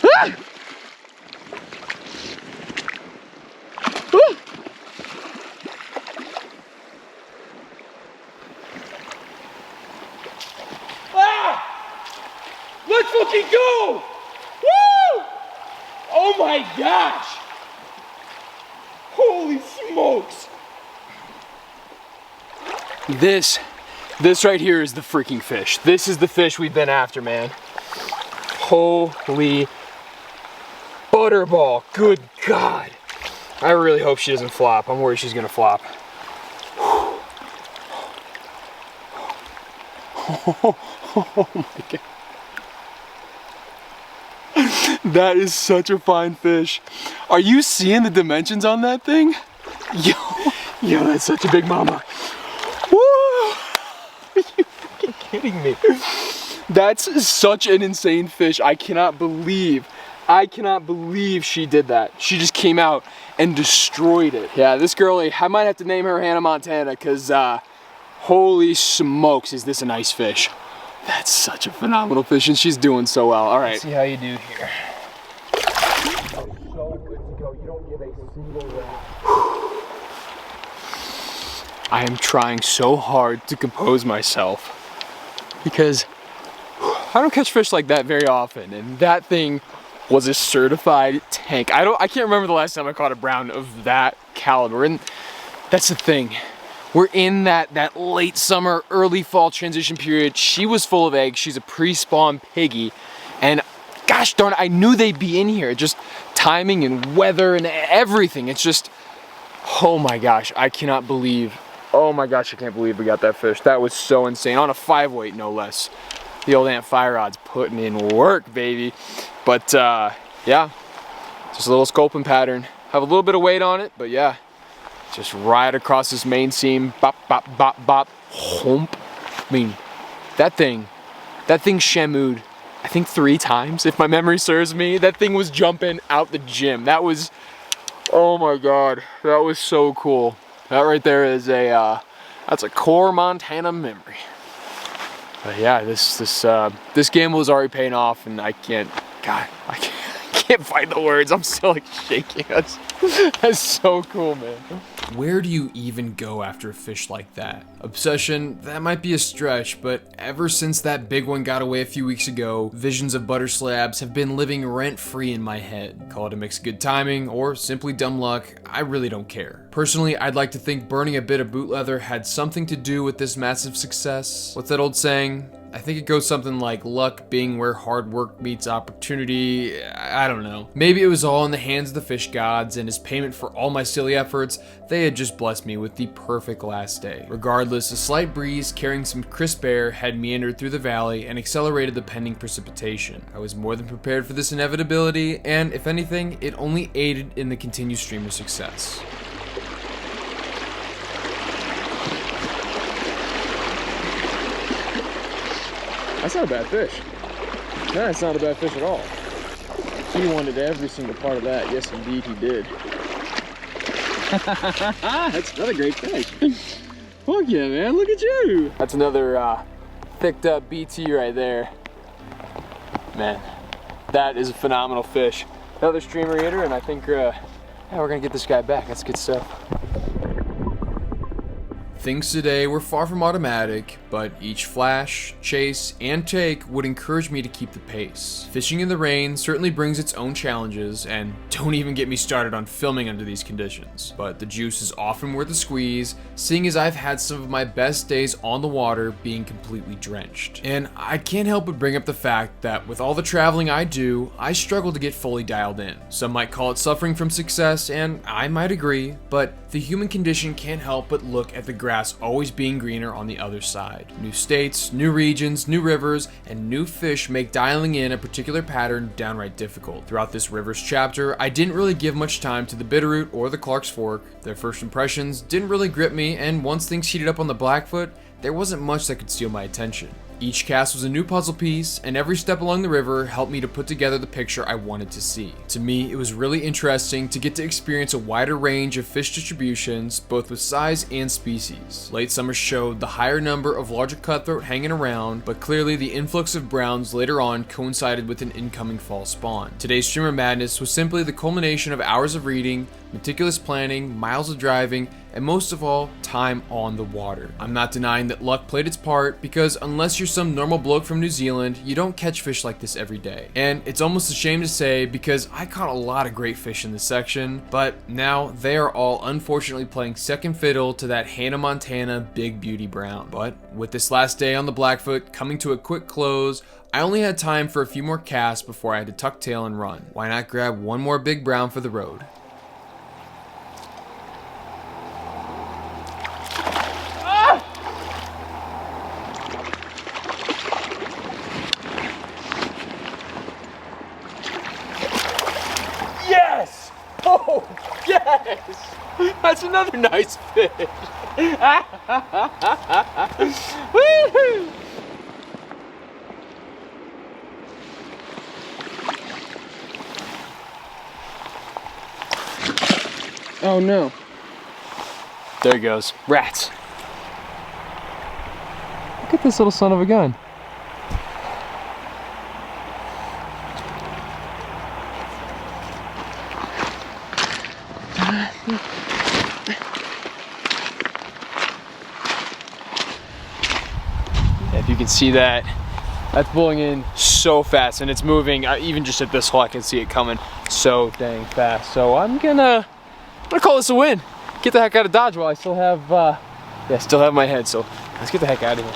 Ah! Oh! Ah! Let's fucking go! Woo! Oh my gosh! Holy smokes! This right here is the freaking fish. This is the fish we've been after, man. Holy butterball. Good God. I really hope she doesn't flop. I'm worried she's gonna flop. Oh my God. That is such a fine fish. Are you seeing the dimensions on that thing? Yo, that's such a big mama. Woo! Are you fucking kidding me? That's such an insane fish. I cannot believe she did that. She just came out and destroyed it. Yeah, this girlie, I might have to name her Hannah Montana, because holy smokes, is this a nice fish. That's such a phenomenal fish, and she's doing so well. All right. Let's see how you do here. So good to go. You don't give a single rap. I am trying so hard to compose myself because I don't catch fish like that very often, and that thing was a certified tank. I can't remember the last time I caught a brown of that caliber, and that's the thing. We're in that late summer, early fall transition period. She was full of eggs. She's a pre-spawn piggy, and gosh darn it, I knew they'd be in here. Just timing and weather and everything. It's just, oh my gosh, I cannot believe. Oh my gosh, I can't believe we got that fish. That was so insane. On a 5-weight, no less. The old Ant Fire Rod's putting in work, baby. But yeah, just a little sculpin pattern. Have a little bit of weight on it, but yeah. Just right across this main seam, bop, bop, bop, bop, hump. I mean, that thing shamu'd, I think 3 times, if my memory serves me. That thing was jumping out the gym. That was, oh my God, that was so cool. That right there is that's a core Montana memory. But yeah, this gamble is already paying off, and I can't find the words. I'm still like shaking. That's so cool, man. Where do you even go after a fish like that? Obsession, that might be a stretch, but ever since that big one got away a few weeks ago, visions of butter slabs have been living rent-free in my head. Call it a mix of good timing or simply dumb luck, I really don't care. Personally, I'd like to think burning a bit of boot leather had something to do with this massive success. What's that old saying? I think it goes something like luck being where hard work meets opportunity. I don't know. Maybe it was all in the hands of the fish gods, and as payment for all my silly efforts, they had just blessed me with the perfect last day. Regardless, a slight breeze carrying some crisp air had meandered through the valley and accelerated the pending precipitation. I was more than prepared for this inevitability, and if anything, it only aided in the continued stream of success. That's not a bad fish. No, it's not a bad fish at all. He wanted every single part of that. Yes, indeed, he did. That's another great fish. Fuck yeah, man. Look at you. That's another thicked up BT right there. Man, that is a phenomenal fish. Another streamer eater, and I think yeah, we're gonna get this guy back. That's good stuff. Things today were far from automatic, but each flash, chase, and take would encourage me to keep the pace. Fishing in the rain certainly brings its own challenges, and don't even get me started on filming under these conditions. But the juice is often worth the squeeze, seeing as I've had some of my best days on the water being completely drenched. And I can't help but bring up the fact that with all the traveling I do, I struggle to get fully dialed in. Some might call it suffering from success, and I might agree, but the human condition can't help but look at the grass always being greener on the other side. New states, new regions, new rivers, and new fish make dialing in a particular pattern downright difficult. Throughout this rivers chapter, I didn't really give much time to the Bitterroot or the Clark's Fork. Their first impressions didn't really grip me, and once things heated up on the Blackfoot, there wasn't much that could steal my attention. Each cast was a new puzzle piece, and every step along the river helped me to put together the picture I wanted to see. To me, it was really interesting to get to experience a wider range of fish distributions, both with size and species. Late summer showed the higher number of larger cutthroat hanging around, but clearly the influx of browns later on coincided with an incoming fall spawn. Today's streamer madness was simply the culmination of hours of reading, meticulous planning, miles of driving, and most of all, time on the water. I'm not denying that luck played its part, because unless you're you're some normal bloke from New Zealand, you don't catch fish like this every day. And it's almost a shame to say because I caught a lot of great fish in this section, but now they are all unfortunately playing second fiddle to that Hannah Montana Big Beauty Brown. But with this last day on the Blackfoot coming to a quick close, I only had time for a few more casts before I had to tuck tail and run. Why not grab one more big brown for the road? Yes! Oh, yes! That's another nice fish. Woo-hoo! Oh no. There he goes. Rats. Look at this little son of a gun. If you can see that, that's pulling in so fast and it's moving. Even just at this hole, I can see it coming so dang fast. So I'm gonna call this a win. Get the heck out of Dodge while I still have, still have my head. So let's get the heck out of here.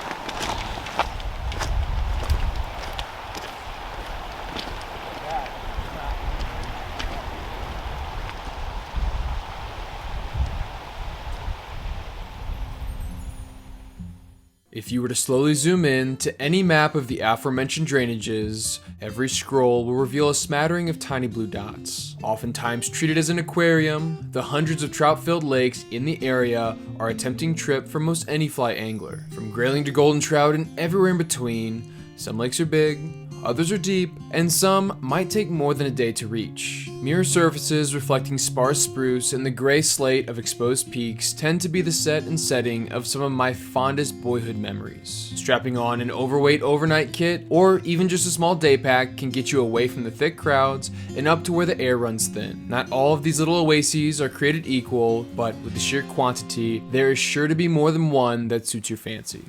If you were to slowly zoom in to any map of the aforementioned drainages, every scroll will reveal a smattering of tiny blue dots. Oftentimes treated as an aquarium, the hundreds of trout-filled lakes in the area are a tempting trip for most any fly angler. From grayling to golden trout and everywhere in between, some lakes are big, others are deep, and some might take more than a day to reach. Mirror surfaces reflecting sparse spruce and the gray slate of exposed peaks tend to be the set and setting of some of my fondest boyhood memories. Strapping on an overweight overnight kit, or even just a small day pack, can get you away from the thick crowds and up to where the air runs thin. Not all of these little oases are created equal, but with the sheer quantity, there is sure to be more than one that suits your fancy.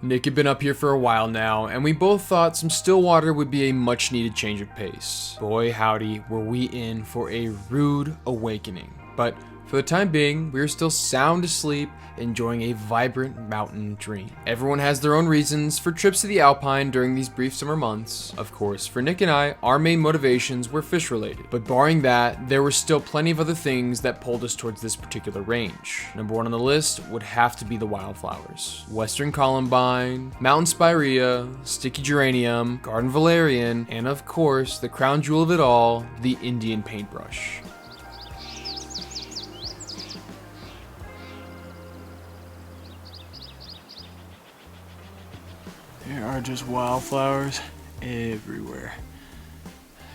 Nick had been up here for a while now, and we both thought some still water would be a much needed change of pace. Boy howdy, were we in for a rude awakening. But for the time being, we are still sound asleep, enjoying a vibrant mountain dream. Everyone has their own reasons for trips to the Alpine during these brief summer months. Of course, for Nick and I, our main motivations were fish related. But barring that, there were still plenty of other things that pulled us towards this particular range. Number one on the list would have to be the wildflowers. Western columbine, mountain spirea, sticky geranium, garden valerian, and of course, the crown jewel of it all, the Indian paintbrush. There are just wildflowers everywhere.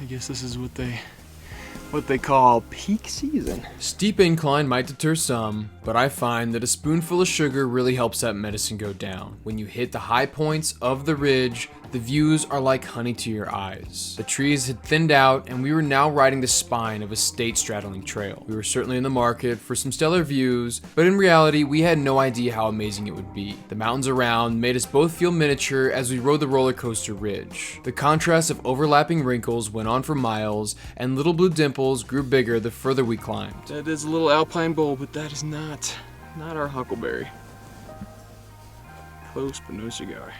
I guess this is what they call peak season. Steep incline might deter some, but I find that a spoonful of sugar really helps that medicine go down. When you hit the high points of the ridge, the views are like honey to your eyes. The trees had thinned out and we were now riding the spine of a state-straddling trail. We were certainly in the market for some stellar views, but in reality we had no idea how amazing it would be. The mountains around made us both feel miniature as we rode the roller coaster ridge. The contrast of overlapping wrinkles went on for miles, and little blue dimples grew bigger the further we climbed. That is a little alpine bowl, but that is not our huckleberry. Close but no cigar.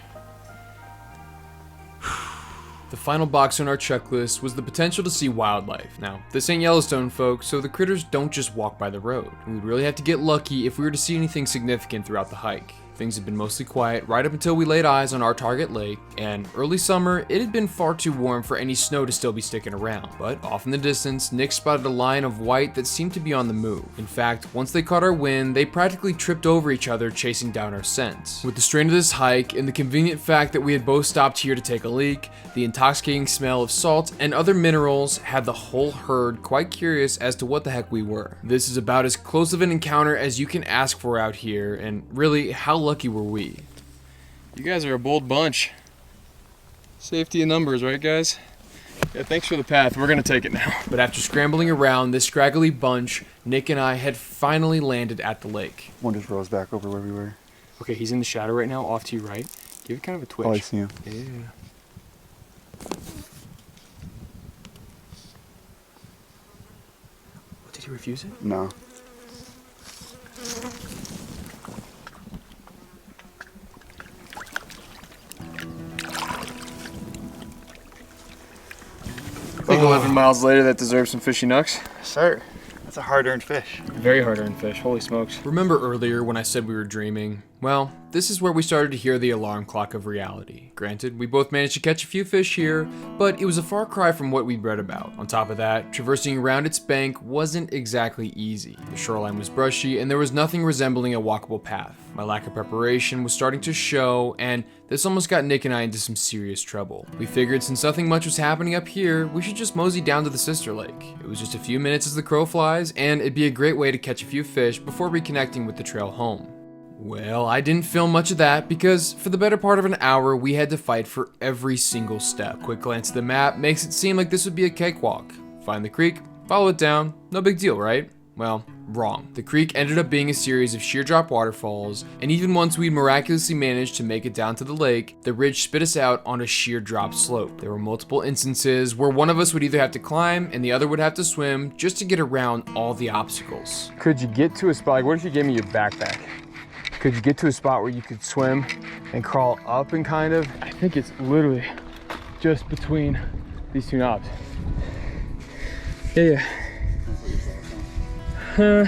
The final box on our checklist was the potential to see wildlife. Now, this ain't Yellowstone, folks, so the critters don't just walk by the road. We'd really have to get lucky if we were to see anything significant throughout the hike. Things had been mostly quiet right up until we laid eyes on our target lake, and early summer, it had been far too warm for any snow to still be sticking around. But off in the distance, Nick spotted a line of white that seemed to be on the move. In fact, once they caught our wind, they practically tripped over each other chasing down our scent. With the strain of this hike, and the convenient fact that we had both stopped here to take a leak, the intoxicating smell of salt and other minerals had the whole herd quite curious as to what the heck we were. This is about as close of an encounter as you can ask for out here, and really, how lucky were we? You guys are a bold bunch. Safety in numbers, right guys? Yeah, thanks for the path. We're gonna take it now. But after scrambling around this scraggly bunch, Nick and I had finally landed at the lake. One just rolls back over where we were. Okay, he's in the shadow right now, off to your right. Give it kind of a twitch. Oh, I see him. Yeah. Did he refuse it? No. I think 11 miles later that deserves some fishy nucks. Sir, that's a hard-earned fish. Very hard-earned fish, holy smokes. Remember earlier when I said we were dreaming? Well, this is where we started to hear the alarm clock of reality. Granted, we both managed to catch a few fish here, but it was a far cry from what we'd read about. On top of that, traversing around its bank wasn't exactly easy. The shoreline was brushy, and there was nothing resembling a walkable path. My lack of preparation was starting to show, and this almost got Nick and I into some serious trouble. We figured since nothing much was happening up here, we should just mosey down to the sister lake. It was just a few minutes as the crow flies, and it'd be a great way to catch a few fish before reconnecting with the trail home. Well, I didn't film much of that because for the better part of an hour, we had to fight for every single step. Quick glance at the map makes it seem like this would be a cakewalk. Find the creek, follow it down, no big deal, right? Well, wrong. The creek ended up being a series of sheer drop waterfalls, and even once we'd miraculously managed to make it down to the lake, the ridge spit us out on a sheer drop slope. There were multiple instances where one of us would either have to climb and the other would have to swim just to get around all the obstacles. Could you get to a spot, like what if you gave me your backpack? Could you get to a spot where you could swim and crawl up and kind of? I think it's literally just between these two knobs. Yeah. You're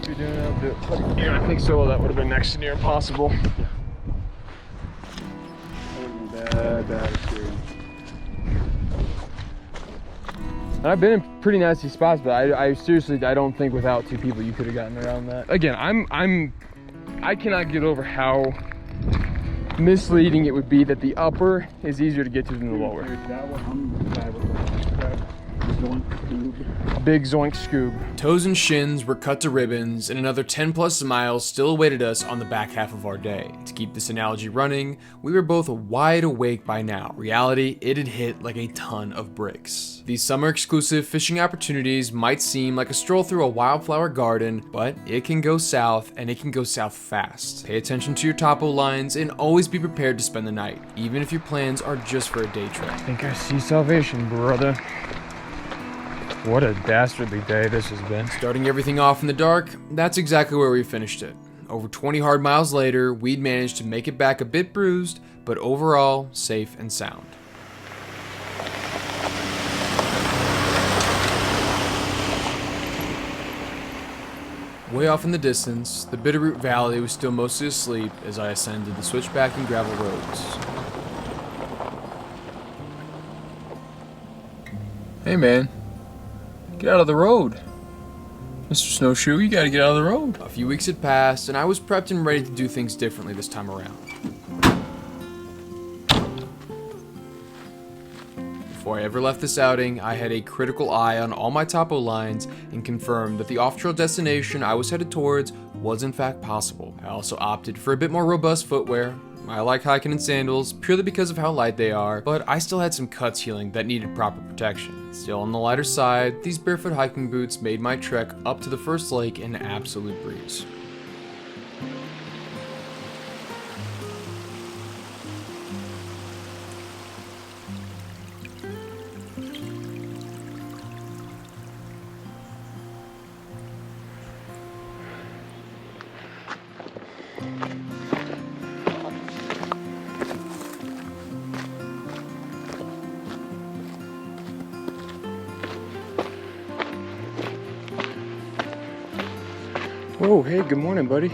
doing that, yeah, I think so. That would have been next to near impossible. Bad experience. And I've been in pretty nasty spots, but I seriously, I don't think without two people you could have gotten around that. Again, I cannot get over how misleading it would be that the upper is easier to get to than the lower. That one, I'm bad with Big zoink scoob. Toes and shins were cut to ribbons, and another 10 plus miles still awaited us on the back half of our day. To keep this analogy running, we were both wide awake by now. Reality, it had hit like a ton of bricks. These summer exclusive fishing opportunities might seem like a stroll through a wildflower garden, but it can go south, and it can go south fast. Pay attention to your topo lines and always be prepared to spend the night, even if your plans are just for a day trip. I think I see salvation, brother. What a dastardly day this has been. Starting everything off in the dark, that's exactly where we finished it. Over 20 hard miles later, we'd managed to make it back a bit bruised, but overall, safe and sound. Way off in the distance, the Bitterroot Valley was still mostly asleep as I ascended the switchback and gravel roads. Hey man, get out of the road. Mr. Snowshoe, you gotta get out of the road. A few weeks had passed, and I was prepped and ready to do things differently this time around. Before I ever left this outing, I had a critical eye on all my topo lines and confirmed that the off-trail destination I was headed towards was in fact possible. I also opted for a bit more robust footwear. I like hiking in sandals purely because of how light they are, but I still had some cuts healing that needed proper protection. Still on the lighter side, these barefoot hiking boots made my trek up to the first lake an absolute breeze. Oh, hey, good morning, buddy.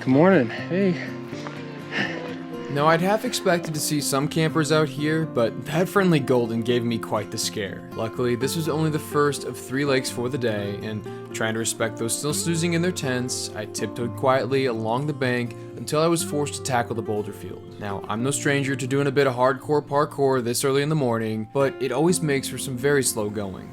Good morning, hey. Now, I'd half expected to see some campers out here, but that friendly golden gave me quite the scare. Luckily, this was only the first of 3 lakes for the day, and trying to respect those still snoozing in their tents, I tiptoed quietly along the bank until I was forced to tackle the boulder field. Now, I'm no stranger to doing a bit of hardcore parkour this early in the morning, but it always makes for some very slow going.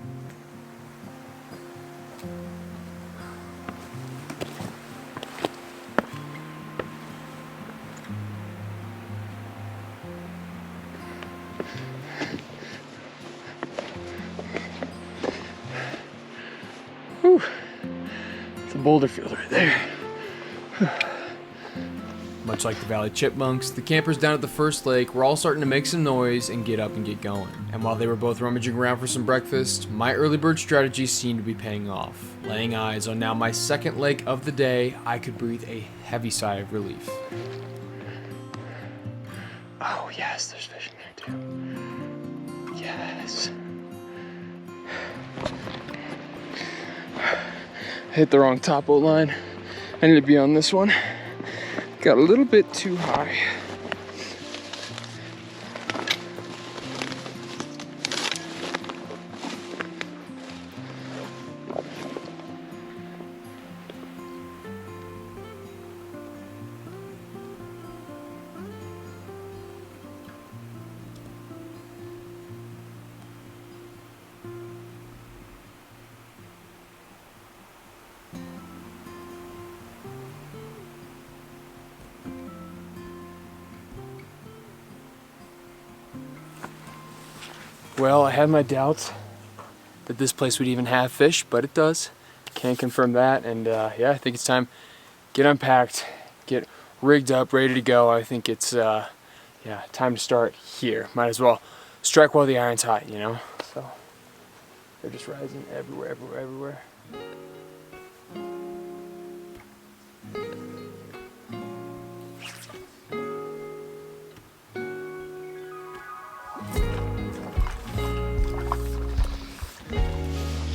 Whew. It's a boulder field right there. Much like the Valley Chipmunks, the campers down at the first lake were all starting to make some noise and get up and get going. And while they were both rummaging around for some breakfast, my early bird strategy seemed to be paying off. Laying eyes on now my second lake of the day, I could breathe a heavy sigh of relief. Oh yes, there's fish in there too. Yes. Hit the wrong topo line. I need to be on this one. Got a little bit too high. Well, I had my doubts that this place would even have fish, but it does. Can't confirm that, and yeah, I think it's time get unpacked, get rigged up, ready to go. I think it's yeah, time to start here. Might as well strike while the iron's hot, you know. So they're just rising everywhere, everywhere, everywhere.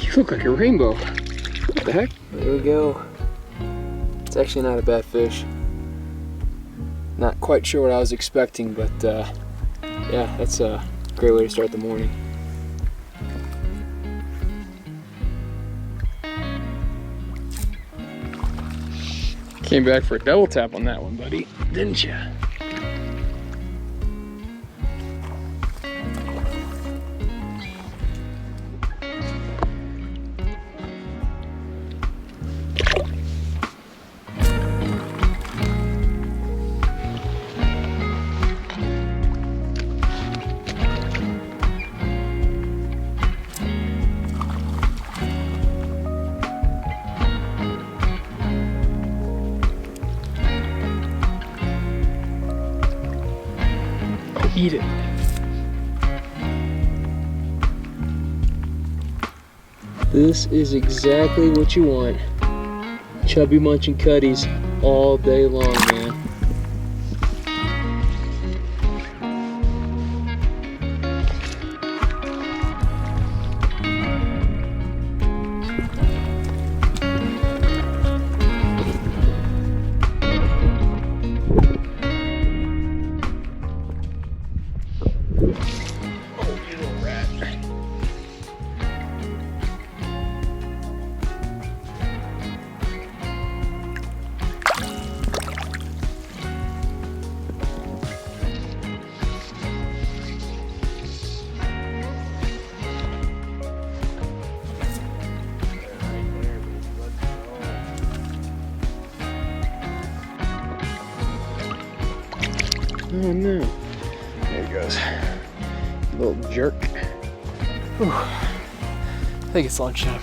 You look like a rainbow. What the heck? There we go. It's actually not a bad fish. Not quite sure what I was expecting, but yeah, that's a great way to start the morning. Came back for a double tap on that one, buddy, didn't you? Eat it. This is exactly what you want. Chubby munching cutties all day long, man. Oh no. There he goes. Little jerk. Whew. I think it's lunchtime.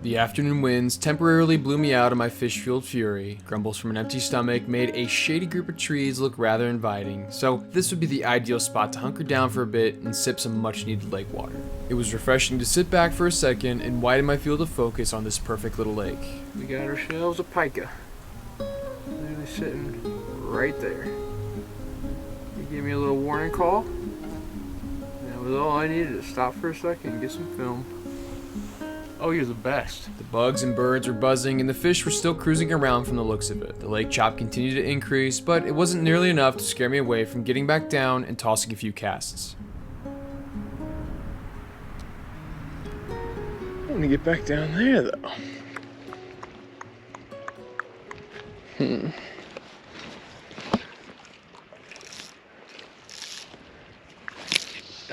The afternoon winds temporarily blew me out of my fish-fueled fury. Grumbles from an empty stomach made a shady group of trees look rather inviting, so this would be the ideal spot to hunker down for a bit and sip some much-needed lake water. It was refreshing to sit back for a second and widen my field of focus on this perfect little lake. We got ourselves a pika. Literally sitting right there. He gave me a little warning call. was all I needed to stop for a second and get some film. Oh, you're the best. The bugs and birds were buzzing and the fish were still cruising around from the looks of it. The lake chop continued to increase, but it wasn't nearly enough to scare me away from getting back down and tossing a few casts. I want to get back down there though.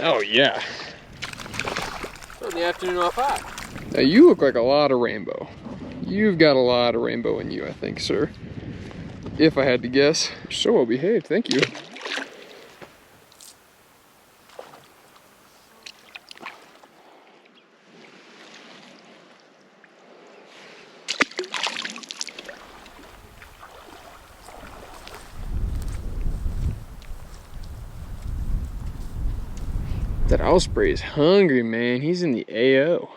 Oh yeah. So the afternoon off hot. Now you look like a lot of rainbow. You've got a lot of rainbow in you, I think, sir. If I had to guess. You're so well behaved, thank you. That osprey is hungry, man. He's in the AO.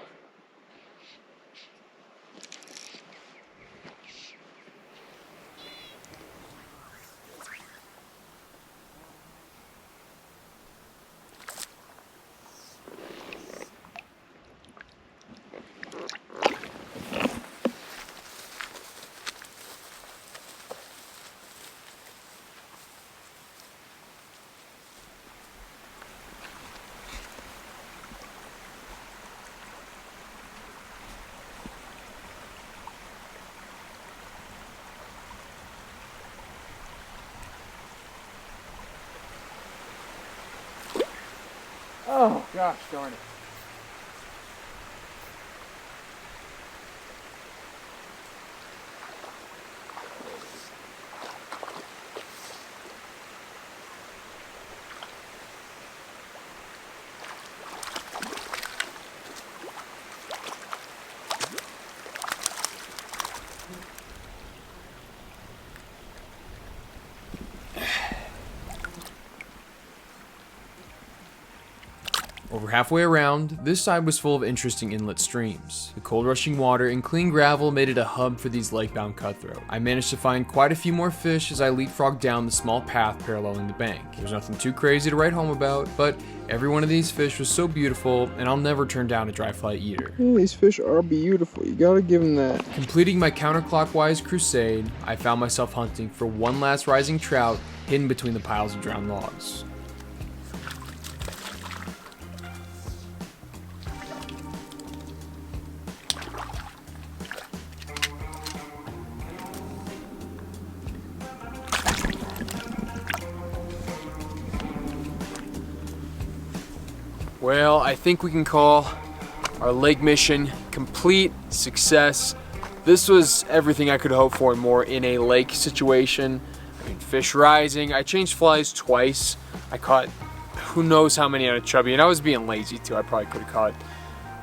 Oh, gosh darn it. Over halfway around, this side was full of interesting inlet streams. The cold rushing water and clean gravel made it a hub for these lake-bound cutthroat. I managed to find quite a few more fish as I leapfrogged down the small path paralleling the bank. There's nothing too crazy to write home about, but every one of these fish was so beautiful, and I'll never turn down a dry fly eater. Well, these fish are beautiful, you gotta give them that. Completing my counterclockwise crusade, I found myself hunting for one last rising trout hidden between the piles of drowned logs. Well, I think we can call our lake mission complete success. This was everything I could hope for and more in a lake situation. I mean, fish rising. I changed flies twice. I caught who knows how many on a chubby, and I was being lazy too. I probably could have caught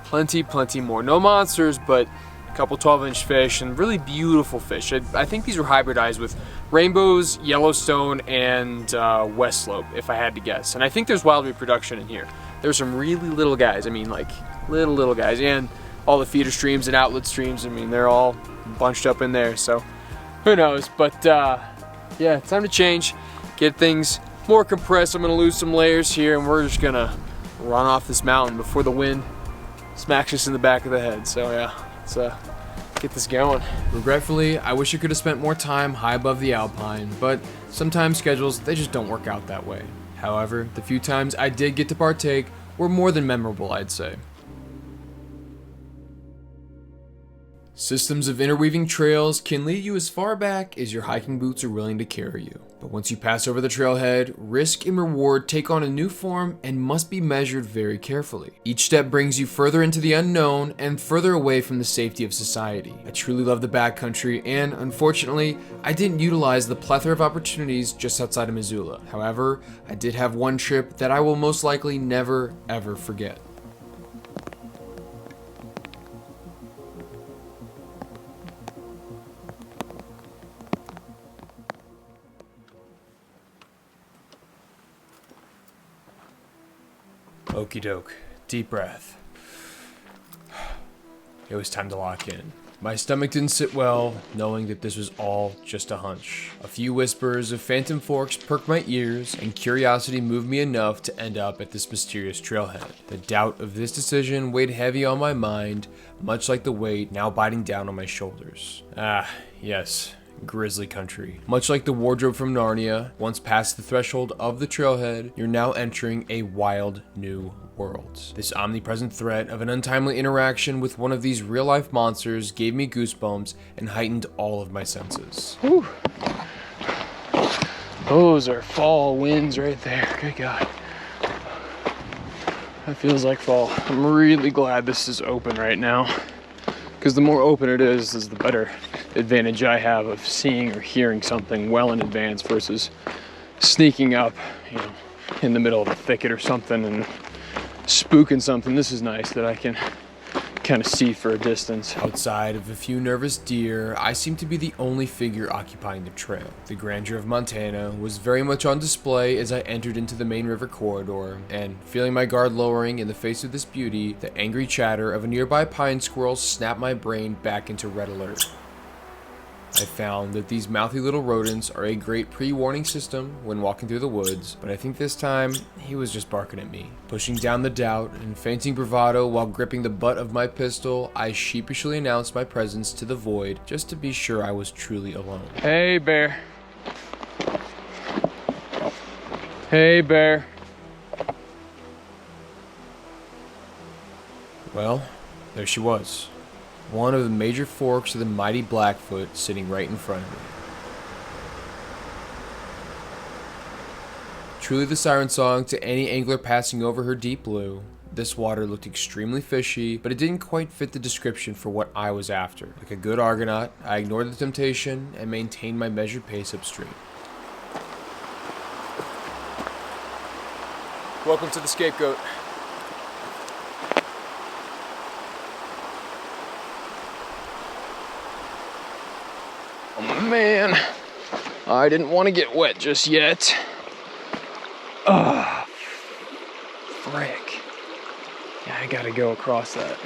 plenty more. No monsters, but a couple 12-inch fish and really beautiful fish. I think these were hybridized with rainbows, Yellowstone, and West Slope, if I had to guess. And I think there's wild reproduction in here. There's some really little guys. I mean, like little guys, and all the feeder streams and outlet streams. I mean, they're all bunched up in there. So who knows? But yeah, it's time to change, get things more compressed. I'm gonna lose some layers here, and we're just gonna run off this mountain before the wind smacks us in the back of the head. So yeah, let's get this going. Regretfully, I wish I could have spent more time high above the alpine, but sometimes schedules, they just don't work out that way. However, the few times I did get to partake were more than memorable, I'd say. Systems of interweaving trails can lead you as far back as your hiking boots are willing to carry you. But once you pass over the trailhead, risk and reward take on a new form and must be measured very carefully. Each step brings you further into the unknown and further away from the safety of society. I truly love the backcountry, and unfortunately, I didn't utilize the plethora of opportunities just outside of Missoula. However, I did have one trip that I will most likely never ever forget. Okie doke, deep breath. It was time to lock in. My stomach didn't sit well, knowing that this was all just a hunch. A few whispers of phantom forks perked my ears, and curiosity moved me enough to end up at this mysterious trailhead. The doubt of this decision weighed heavy on my mind, much like the weight now biting down on my shoulders. Ah, yes. Grizzly country. Much like the wardrobe from Narnia, once past the threshold of the trailhead, you're now entering a wild new world. This omnipresent threat of an untimely interaction with one of these real-life monsters gave me goosebumps and heightened all of my senses. Whew. Those are fall winds right there. Good God. That feels like fall. I'm really glad this is open right now, because the more open it is the better advantage I have of seeing or hearing something well in advance versus sneaking up, you know, in the middle of a thicket or something and spooking something. This is nice that I can kind of see for a distance. Outside of a few nervous deer, I seemed to be the only figure occupying the trail. The grandeur of Montana was very much on display as I entered into the main river corridor, and feeling my guard lowering in the face of this beauty, the angry chatter of a nearby pine squirrel snapped my brain back into red alert. I found that these mouthy little rodents are a great pre-warning system when walking through the woods, but I think this time he was just barking at me. Pushing down the doubt and feinting bravado while gripping the butt of my pistol, I sheepishly announced my presence to the void just to be sure I was truly alone. Hey, bear. Hey, bear. Well, there she was. One of the major forks of the mighty Blackfoot sitting right in front of me. Truly the siren song to any angler passing over her deep blue. This water looked extremely fishy, but it didn't quite fit the description for what I was after. Like a good Argonaut, I ignored the temptation and maintained my measured pace upstream. Welcome to the scapegoat. Oh man, I didn't want to get wet just yet. Ah, frick. Yeah, I gotta go across that.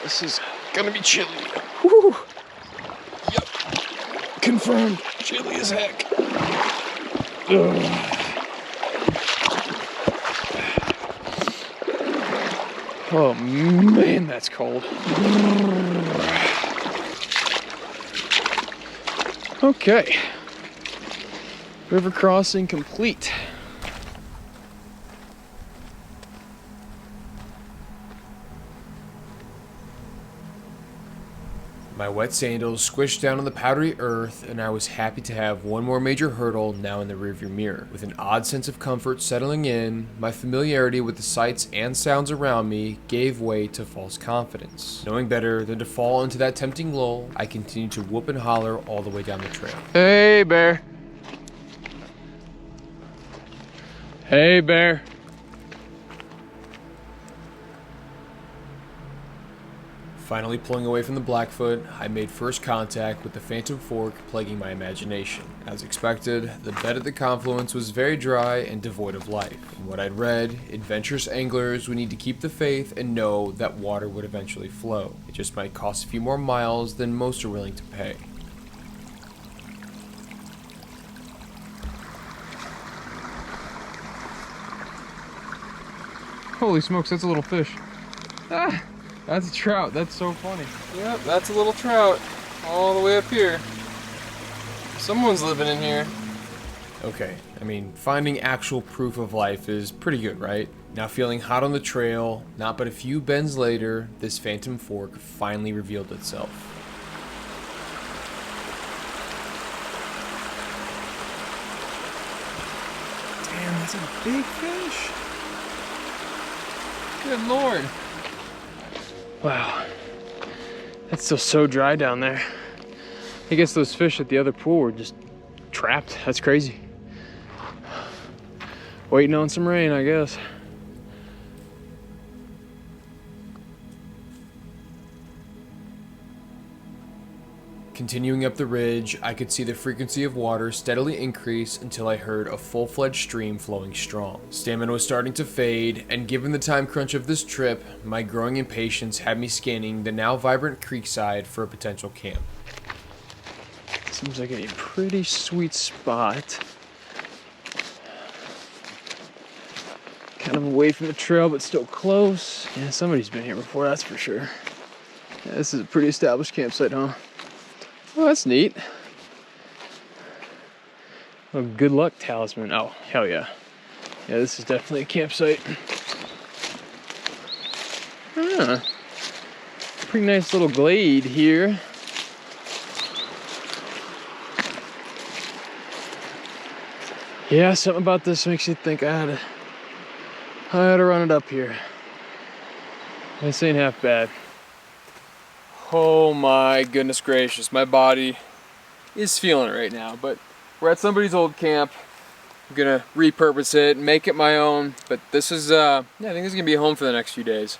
This is gonna be chilly. Whew. Yep. Confirmed. Chilly as heck. Ugh. Oh man, that's cold. Okay. River crossing complete. My wet sandals squished down on the powdery earth, and I was happy to have one more major hurdle now in the rearview mirror. With an odd sense of comfort settling in, my familiarity with the sights and sounds around me gave way to false confidence. Knowing better than to fall into that tempting lull, I continued to whoop and holler all the way down the trail. Hey, bear. Hey, bear. Finally pulling away from the Blackfoot, I made first contact with the phantom fork plaguing my imagination. As expected, the bed at the confluence was very dry and devoid of life. From what I'd read, adventurous anglers would need to keep the faith and know that water would eventually flow. It just might cost a few more miles than most are willing to pay. Holy smokes, that's a little fish. Ah, that's a trout. That's so funny. Yep, that's a little trout all the way up here. Someone's living in here. Okay, I mean, finding actual proof of life is pretty good, right? Now feeling hot on the trail, not but a few bends later, this phantom fork finally revealed itself. Damn, that's a big fish. Good lord. Wow. That's still so dry down there. I guess those fish at the other pool were just trapped. That's crazy. Waiting on some rain, I guess. Continuing up the ridge, I could see the frequency of water steadily increase until I heard a full-fledged stream flowing strong. Stamina was starting to fade, and given the time crunch of this trip, my growing impatience had me scanning the now vibrant creekside for a potential camp. Seems like a pretty sweet spot. Kind of away from the trail, but still close. Yeah, somebody's been here before, that's for sure. Yeah, this is a pretty established campsite, huh? Oh, that's neat. Oh, good luck talisman. Oh, hell yeah. Yeah, this is definitely a campsite. Huh. Pretty nice little glade here. Yeah, something about this makes you think I had to run it up here. This ain't half bad. Oh my goodness gracious, my body is feeling it right now, but we're at somebody's old camp. I'm gonna repurpose it, make it my own, but this is, yeah, I think this is gonna be home for the next few days.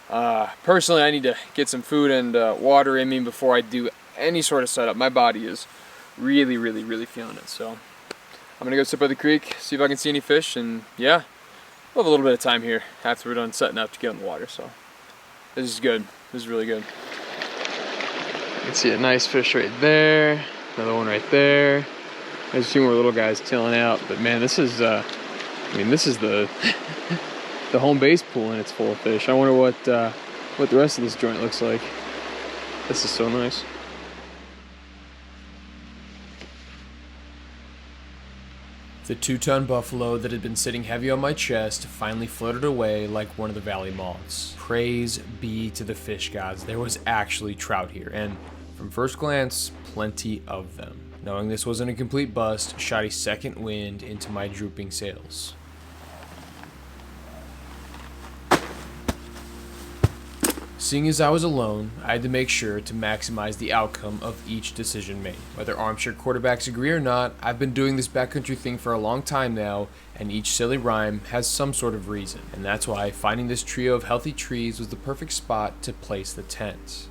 Personally, I need to get some food and water in me before I do any sort of setup. My body is really feeling it, so I'm gonna go sit by the creek, see if I can see any fish, and yeah, we'll have a little bit of time here after we're done setting up to get in the water, so this is good. This is really good. You can see a nice fish right there, another one right there. There's a few more little guys tailing out, but man, this is, I mean, this is the the home base pool and it's full of fish. I wonder what the rest of this joint looks like. This is so nice. The 2-ton buffalo that had been sitting heavy on my chest finally floated away like one of the valley moths. Praise be to the fish gods, there was actually trout here, and from first glance, plenty of them. Knowing this wasn't a complete bust, shot a second wind into my drooping sails. Seeing as I was alone, I had to make sure to maximize the outcome of each decision made. Whether armchair quarterbacks agree or not, I've been doing this backcountry thing for a long time now, and each silly rhyme has some sort of reason. And that's why finding this trio of healthy trees was the perfect spot to place the tent.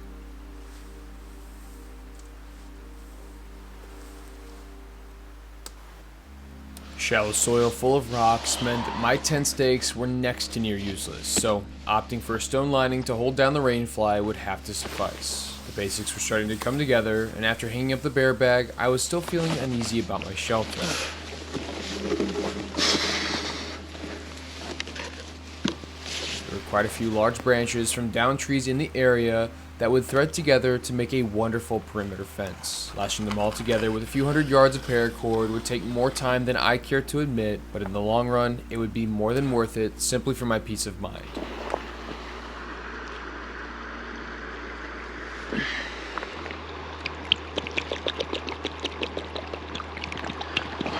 Shallow soil full of rocks meant that my tent stakes were next to near useless, so opting for a stone lining to hold down the rainfly would have to suffice. The basics were starting to come together, and after hanging up the bear bag, I was still feeling uneasy about my shelter. There were quite a few large branches from downed trees in the area that would thread together to make a wonderful perimeter fence. Lashing them all together with a few hundred yards of paracord would take more time than I care to admit, but in the long run, it would be more than worth it simply for my peace of mind.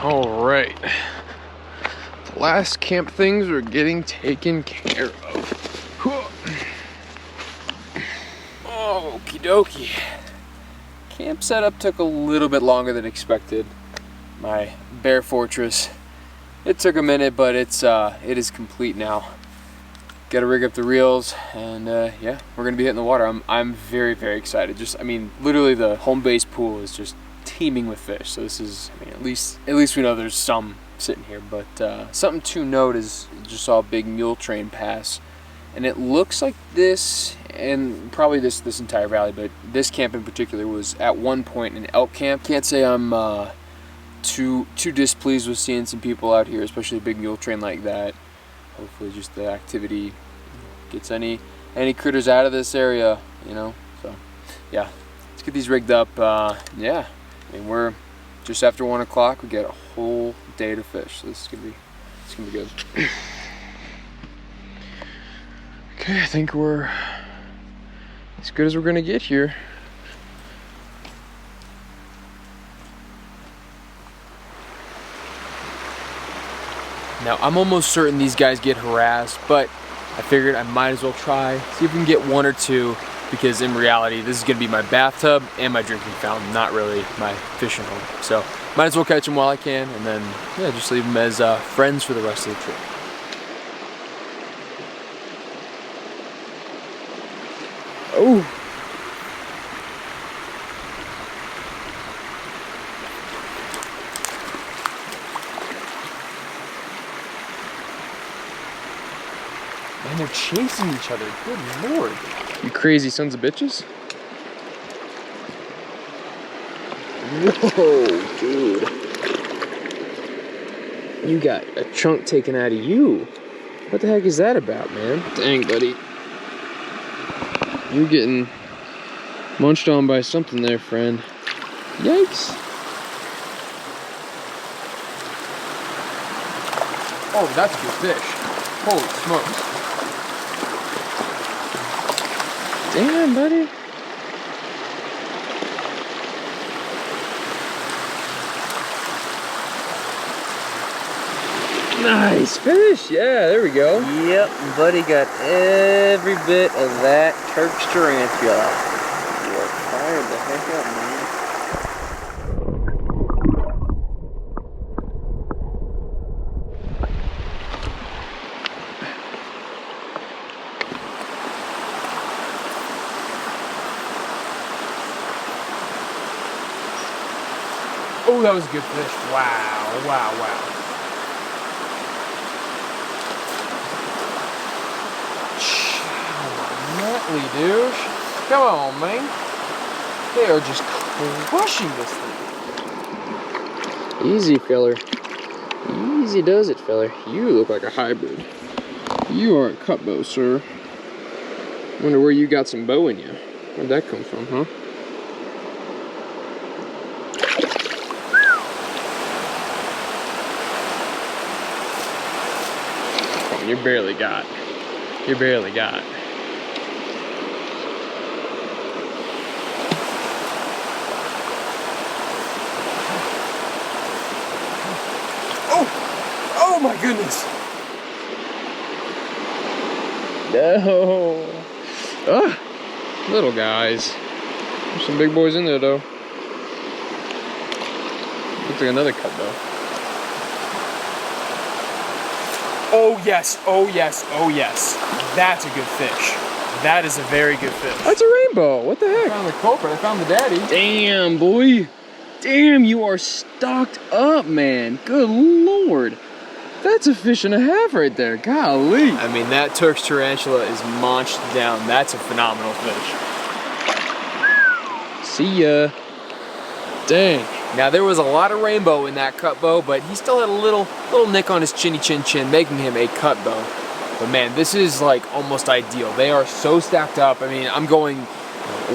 All right. The last camp things are getting taken care of. Okie dokie. Camp setup took a little bit longer than expected. My bear fortress. It took a minute, but it is complete now. Got to rig up the reels, and yeah, we're gonna be hitting the water. I'm very excited. Just, I mean, literally the home base pool is just teeming with fish. So this is, I mean, at least we know there's some sitting here. But something to note is, just saw a big mule train pass. And it looks like this, and probably this entire valley, but this camp in particular was at one point an elk camp. Can't say I'm too displeased with seeing some people out here, especially a big mule train like that. Hopefully just the activity gets any critters out of this area, you know. So yeah, let's get these rigged up. Yeah, I mean, we're just after 1 o'clock. We got a whole day to fish. So this is gonna be good. Okay, I think we're as good as we're gonna get here. Now, I'm almost certain these guys get harassed, but I figured I might as well try, see if we can get one or two, because in reality, this is gonna be my bathtub and my drinking fountain, not really my fishing home. So, might as well catch them while I can, and then, yeah, just leave them as friends for the rest of the trip. Oh! Man, they're chasing each other. Good lord. You crazy sons of bitches. Whoa, dude. You got a chunk taken out of you. What the heck is that about, man? Dang, buddy. You're getting munched on by something there, friend. Yikes. Oh, that's a good fish. Holy smokes. Damn, buddy. Nice fish. Yeah, there we go. Yep, buddy got every bit of that Turk's tarantula. You are fired the heck up, man. Oh, that was a good fish. Wow, wow, wow. Gently, dude. Come on, man. They are just crushing this thing. Easy, feller. Easy does it, feller. You look like a hybrid. You are a cut bow, sir. Wonder where you got some bow in you. Where'd that come from, huh? Oh, you barely got. You barely got. Oh my goodness. No. Ah, little guys. There's some big boys in there, though. Looks like another cut, though. Oh yes, oh yes, oh yes. That's a good fish. That is a very good fish. That's a rainbow. What the I heck? found the culprit, I found the daddy. Damn, boy. Damn, you are stocked up, man. Good lord. That's a fish and a half right there. Golly. I mean, that Turk's tarantula is munched down. That's a phenomenal fish. See ya. Dang. Now, there was a lot of rainbow in that cut bow, but he still had a little nick on his chinny chin chin, making him a cut bow. But man, this is like almost ideal. They are so stacked up. I mean, I'm going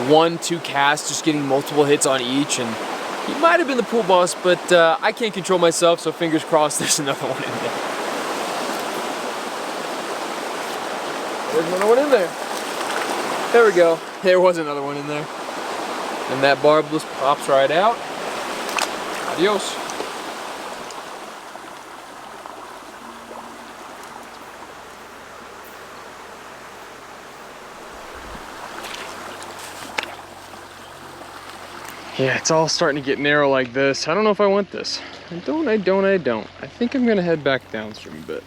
1-2 casts, just getting multiple hits on each, and he might have been the pool boss, but I can't control myself, so fingers crossed there's another one in there. There's another one in there. There we go. There was another one in there. And that barb just pops right out. Adios. Yeah, it's all starting to get narrow like this. I don't know if I want this. I don't. I think I'm gonna head back downstream a bit.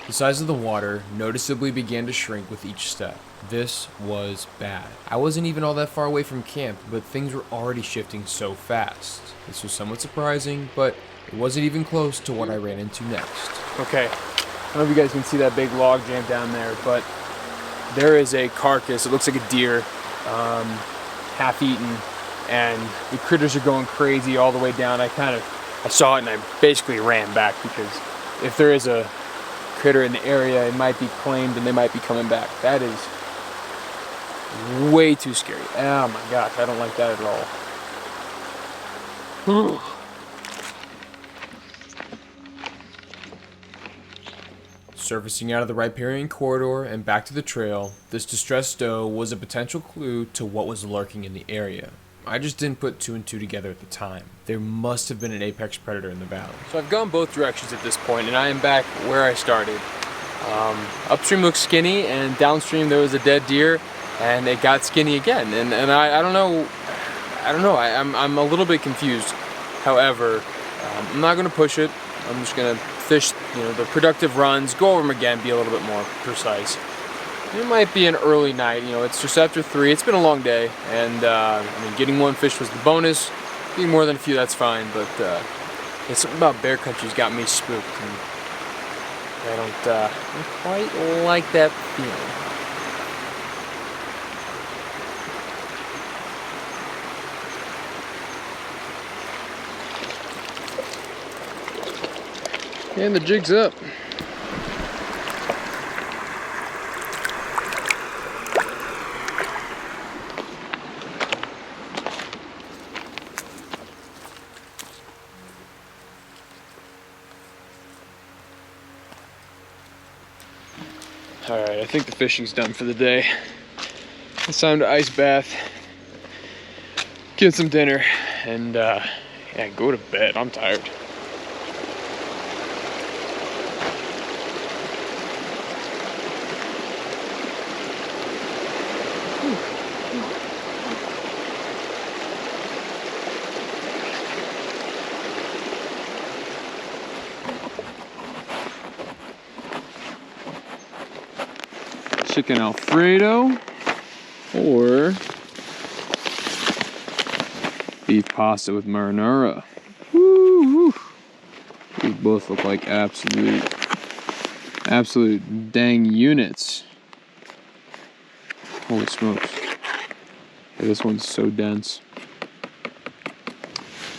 The size of the water noticeably began to shrink with each step. This was bad. I wasn't even all that far away from camp, but things were already shifting so fast. This was somewhat surprising, but it wasn't even close to what I ran into next. Okay, I don't know if you guys can see that big log jam down there, but there is a carcass. It looks like a deer, half eaten, and the critters are going crazy all the way down. I kind of I saw it and I basically ran back, because if there is a critter in the area, it might be claimed and they might be coming back. That is way too scary. Oh my gosh, I don't like that at all. Surfacing out of the riparian corridor and back to the trail, this distressed doe was a potential clue to what was lurking in the area. I just didn't put 2 and 2 together at the time. There must have been an apex predator in the valley. So I've gone both directions at this point, and I am back where I started. Upstream looks skinny, and downstream there was a dead deer, and it got skinny again. And I don't know. I'm a little bit confused. However, I'm not going to push it. I'm just going to fish, the productive runs, go over them again, be a little bit more precise. It might be an early night, it's just after 3. It's been a long day, and getting 1 fish was the bonus. Getting more than a few, that's fine, but something about bear country's got me spooked, and I don't quite like that feeling. And the jig's up. Alright, I think the fishing's done for the day. It's time to ice bath, get some dinner, and go to bed. I'm tired. Chicken Alfredo or beef pasta with marinara. Woo-hoo. These both look like absolute dang units. Holy smokes. Hey, this one's so dense. I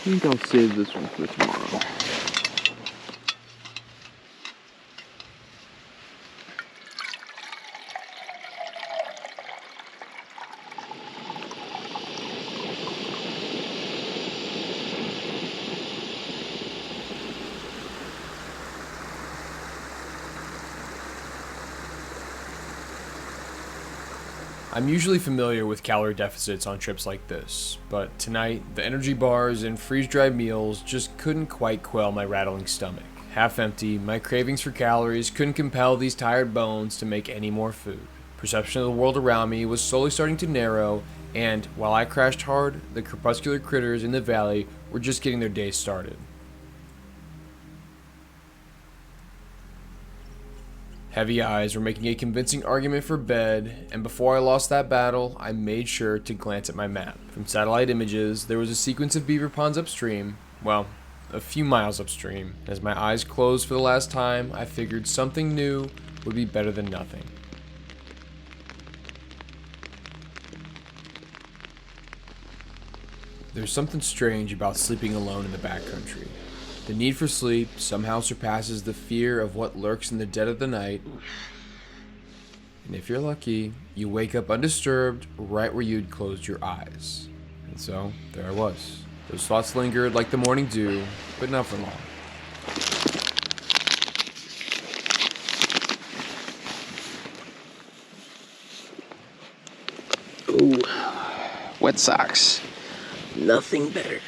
think I'll save this one for tomorrow. I'm usually familiar with calorie deficits on trips like this, but tonight, the energy bars and freeze-dried meals just couldn't quite quell my rattling stomach. Half empty, my cravings for calories couldn't compel these tired bones to make any more food. Perception of the world around me was slowly starting to narrow, and while I crashed hard, the crepuscular critters in the valley were just getting their day started. Heavy eyes were making a convincing argument for bed, and before I lost that battle, I made sure to glance at my map. From satellite images, there was a sequence of beaver ponds upstream, well, a few miles upstream. As my eyes closed for the last time, I figured something new would be better than nothing. There's something strange about sleeping alone in the backcountry. The need for sleep somehow surpasses the fear of what lurks in the dead of the night. And if you're lucky, you wake up undisturbed right where you'd closed your eyes. And so, there I was. Those thoughts lingered like the morning dew, but not for long. Ooh, wet socks. Nothing better.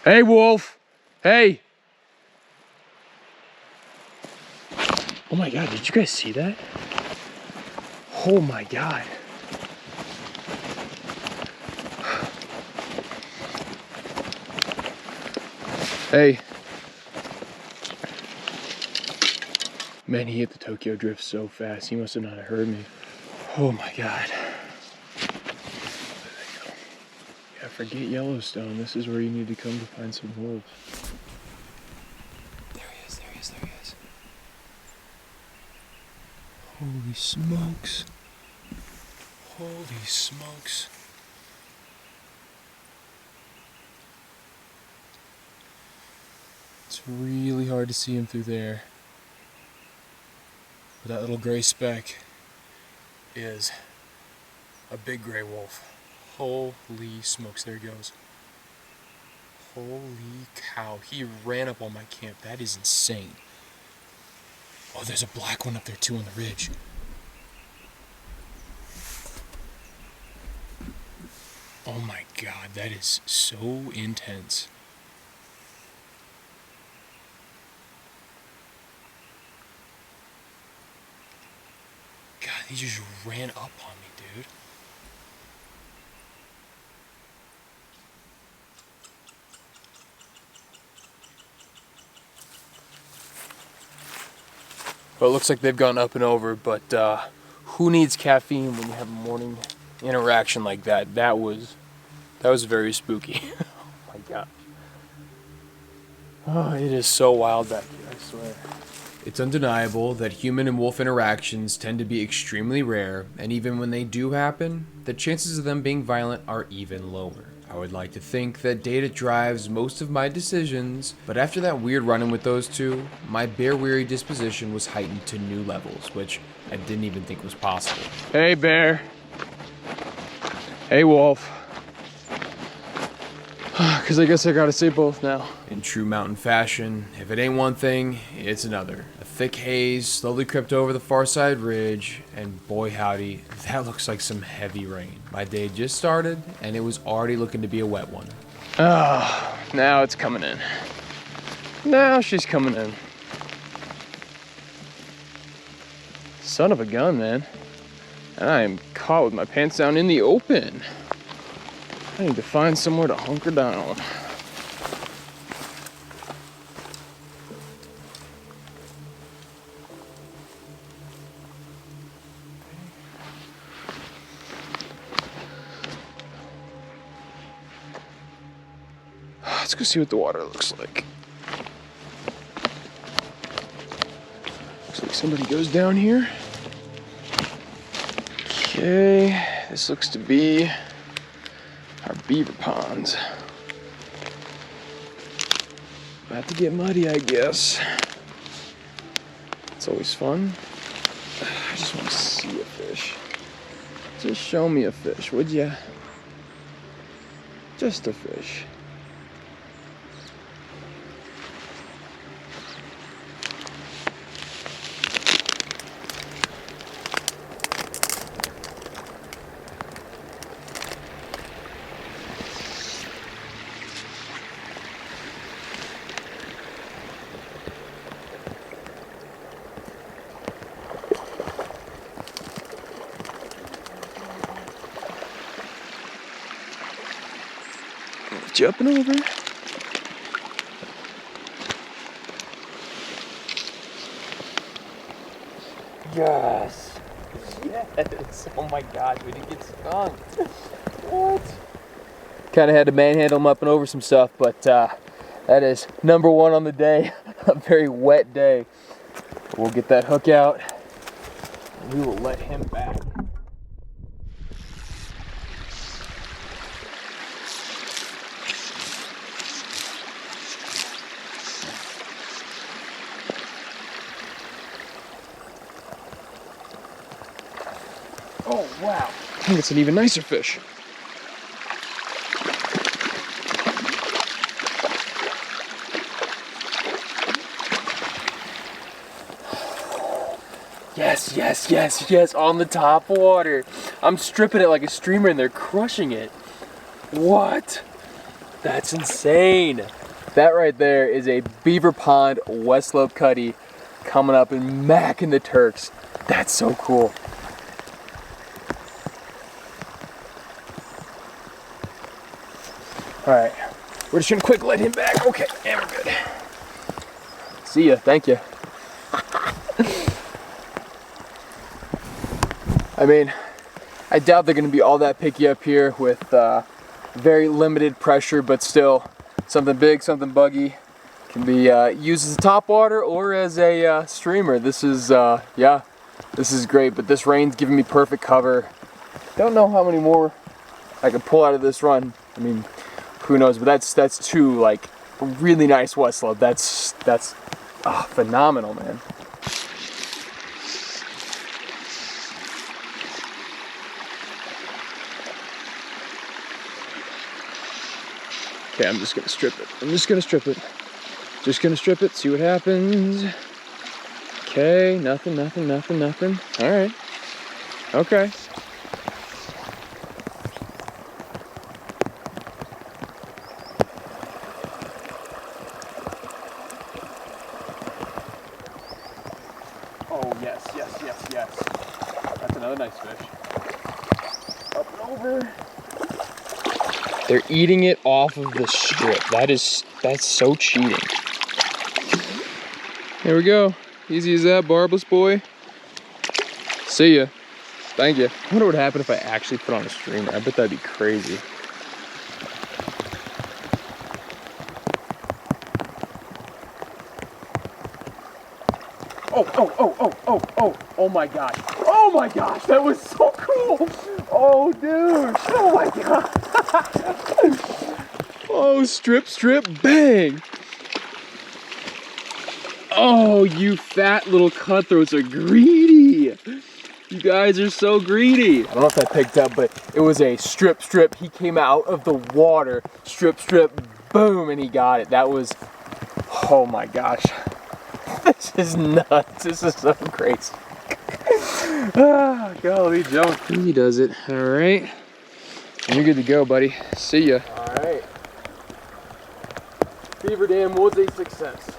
Hey, Wolf. Hey. Oh my God, did you guys see that? Oh my God. Hey. Man, he hit the Tokyo Drift so fast. He must have not heard me. Oh my God. There they go. Forget Yellowstone. This is where you need to come to find some wolves. There he is, there he is, there he is. Holy smokes. Holy smokes. It's really hard to see him through there. But that little gray speck is a big gray wolf. Holy smokes, there he goes. Holy cow, he ran up on my camp. That is insane. Oh, there's a black one up there too on the ridge. Oh my god, that is so intense. God, he just ran up on me, dude. Well, it looks like they've gone up and over, but who needs caffeine when you have a morning interaction like that? That was very spooky. Oh my god. Oh, it is so wild back here, I swear. It's undeniable that human and wolf interactions tend to be extremely rare, and even when they do happen, the chances of them being violent are even lower. I would like to think that data drives most of my decisions, but after that weird run-in with those two, my bear-weary disposition was heightened to new levels, which I didn't even think was possible. Hey, bear. Hey, wolf. Because I guess I gotta say both now. In true mountain fashion, if it ain't one thing, it's another. A thick haze slowly crept over the far side ridge, and boy howdy, that looks like some heavy rain. My day had just started, and it was already looking to be a wet one. Oh, now it's coming in. Now she's coming in. Son of a gun, man. And I am caught with my pants down in the open. I need to find somewhere to hunker down. Let's go see what the water looks like. Looks like somebody goes down here. Okay, this looks to be our beaver ponds. About to get muddy, I guess. It's always fun. I just want to see a fish. Just show me a fish, would ya? Just a fish. Jumping over. Yes. Yes. Oh my god, we didn't get stung. What? Kind of had to manhandle him up and over some stuff, but that is number one on the day. A very wet day. We'll get that hook out and we will let him back. Oh, wow. I think it's an even nicer fish. Yes, yes, yes, yes, on the top water. I'm stripping it like a streamer and they're crushing it. What? That's insane. That right there is a beaver pond West Slope cutty coming up and macking the Turks. That's so cool. Alright, we're just gonna quick let him back. Okay, and we're good. See ya, thank you. I mean, I doubt they're gonna be all that picky up here with very limited pressure, but still something big, something buggy. Can be used as a topwater or as a streamer. This is, yeah, this is great, but this rain's giving me perfect cover. Don't know how many more I can pull out of this run. I mean, who knows, but that's two, like, really nice wet slope. That's phenomenal, man. Okay, I'm just gonna strip it. I'm just gonna strip it. Just gonna strip it, see what happens. Okay, nothing, nothing, nothing, nothing. All right, okay. Oh, yes, yes, yes, yes. That's another nice fish. Up and over. They're eating it off of the strip. That's so cheating. There we go. Easy as that, barbless boy. See ya. Thank you. I wonder what would happen if I actually put on a streamer. I bet that'd be crazy. Oh my gosh. Oh my gosh, that was so cool. Oh dude, oh my god. Oh, strip, bang. Oh, you fat little cutthroats are greedy. You guys are so greedy. I don't know if that picked up, but it was a strip. He came out of the water, strip, boom, and he got it. That was, oh my gosh. This is nuts. This is so crazy. Ah, golly junk. He does it. All right. You're good to go, buddy. See ya. All right. Beaver Dam was a success.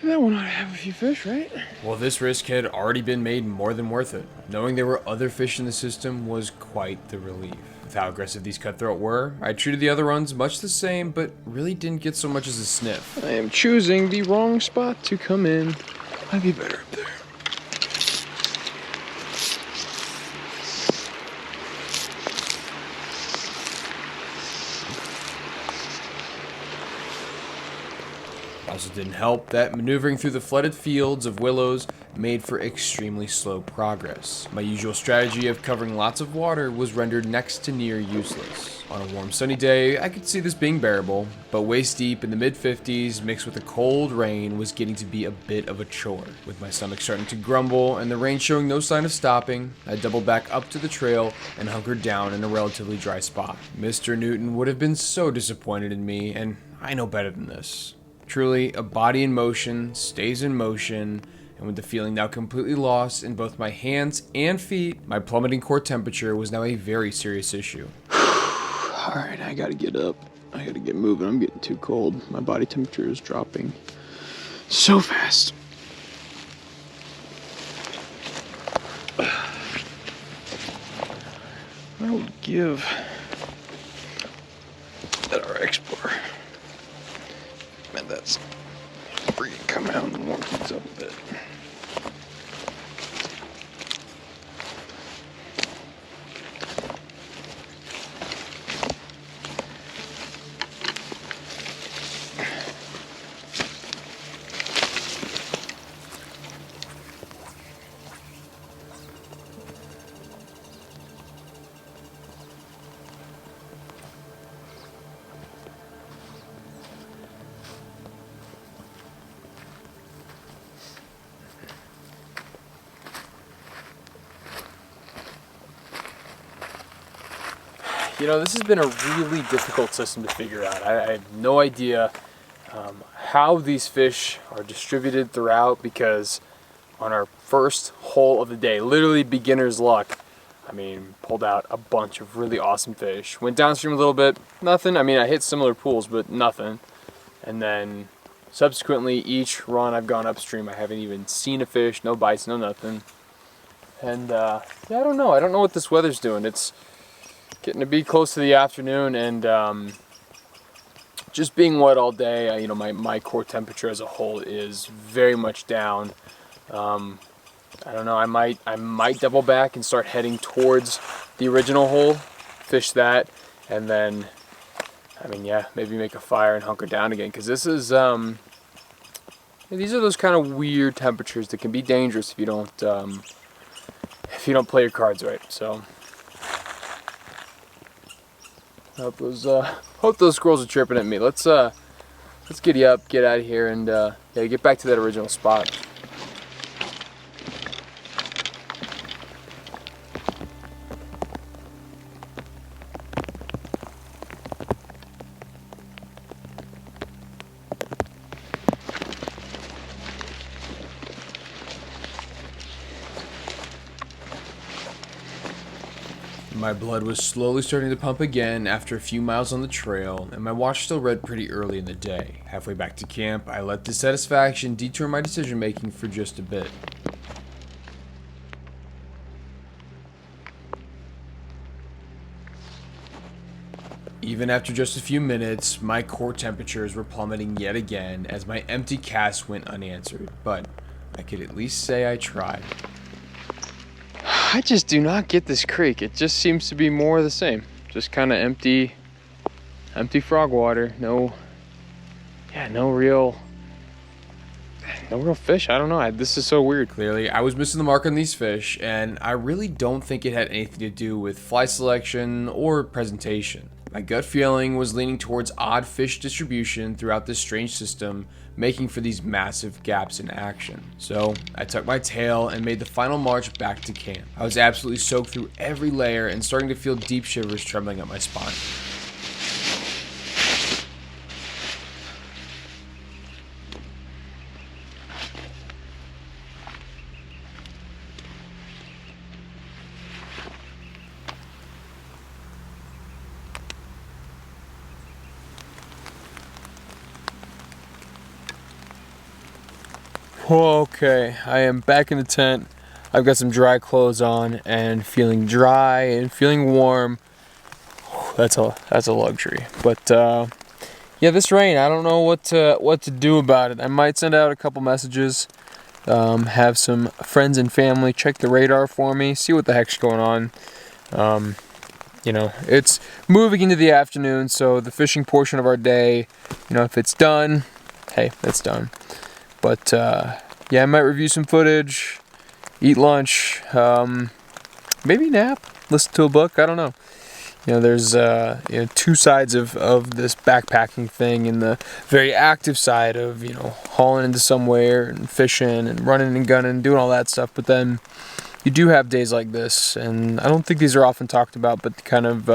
That one ought to have a few fish, right? Well, this risk had already been made more than worth it. Knowing there were other fish in the system was quite the relief. With how aggressive these cutthroat were, I treated the other runs much the same, but really didn't get so much as a sniff. I am choosing the wrong spot to come in. I'd be better up there. Also didn't help that maneuvering through the flooded fields of willows made for extremely slow progress. My usual strategy of covering lots of water was rendered next to near useless. On a warm sunny day, I could see this being bearable, but waist deep in the mid-50s mixed with a cold rain was getting to be a bit of a chore. With my stomach starting to grumble and the rain showing no sign of stopping, I doubled back up to the trail and hunkered down in a relatively dry spot. Mr. Newton would have been so disappointed in me, and I know better than this. Truly, a body in motion stays in motion, and with the feeling now completely lost in both my hands and feet, my plummeting core temperature was now a very serious issue. Alright, I gotta get up. I gotta get moving. I'm getting too cold. My body temperature is dropping so fast. I would give that our Explorer. Man, that's freaking come out and warm things up a bit. You know, this has been a really difficult system to figure out. I have no idea how these fish are distributed throughout, because on our first hole of the day, literally beginner's luck, I mean, pulled out a bunch of really awesome fish. Went downstream a little bit, nothing. I mean, I hit similar pools, but nothing. And then subsequently, each run I've gone upstream, I haven't even seen a fish, no bites, no nothing. And yeah, I don't know. I don't know what this weather's doing. It's getting to be close to the afternoon, and just being wet all day, you know, my core temperature as a whole is very much down. I don't know, I might double back and start heading towards the original hole, fish that, and then, I mean, yeah, maybe make a fire and hunker down again, because this is, these are those kind of weird temperatures that can be dangerous if you don't play your cards right. So hope those squirrels are chirping at me. Let's giddy up, get out of here, and yeah, get back to that original spot. My blood was slowly starting to pump again after a few miles on the trail, and my watch still read pretty early in the day. Halfway back to camp, I let dissatisfaction detour my decision making for just a bit. Even after just a few minutes, my core temperatures were plummeting yet again as my empty cast went unanswered, but I could at least say I tried. I just do not get this creek. It just seems to be more of the same. Just kind of empty frog water. No real fish. I don't know. This is so weird. Clearly, I was missing the mark on these fish, and I really don't think it had anything to do with fly selection or presentation. My gut feeling was leaning towards odd fish distribution throughout this strange system, making for these massive gaps in action. So I tucked my tail and made the final march back to camp. I was absolutely soaked through every layer and starting to feel deep shivers trembling up my spine. Okay, I am back in the tent. I've got some dry clothes on and feeling dry and feeling warm. That's a luxury. But yeah, this rain, I don't know what to do about it. I might send out a couple messages, have some friends and family check the radar for me, see what the heck's going on. You know, it's moving into the afternoon, so the fishing portion of our day, you know, if it's done, hey, it's done. But yeah, I might review some footage, eat lunch, maybe nap, listen to a book, I don't know. You know, there's you know, two sides of this backpacking thing, and the very active side of, you know, hauling into somewhere and fishing and running and gunning and doing all that stuff. But then you do have days like this, and I don't think these are often talked about, but the kind of,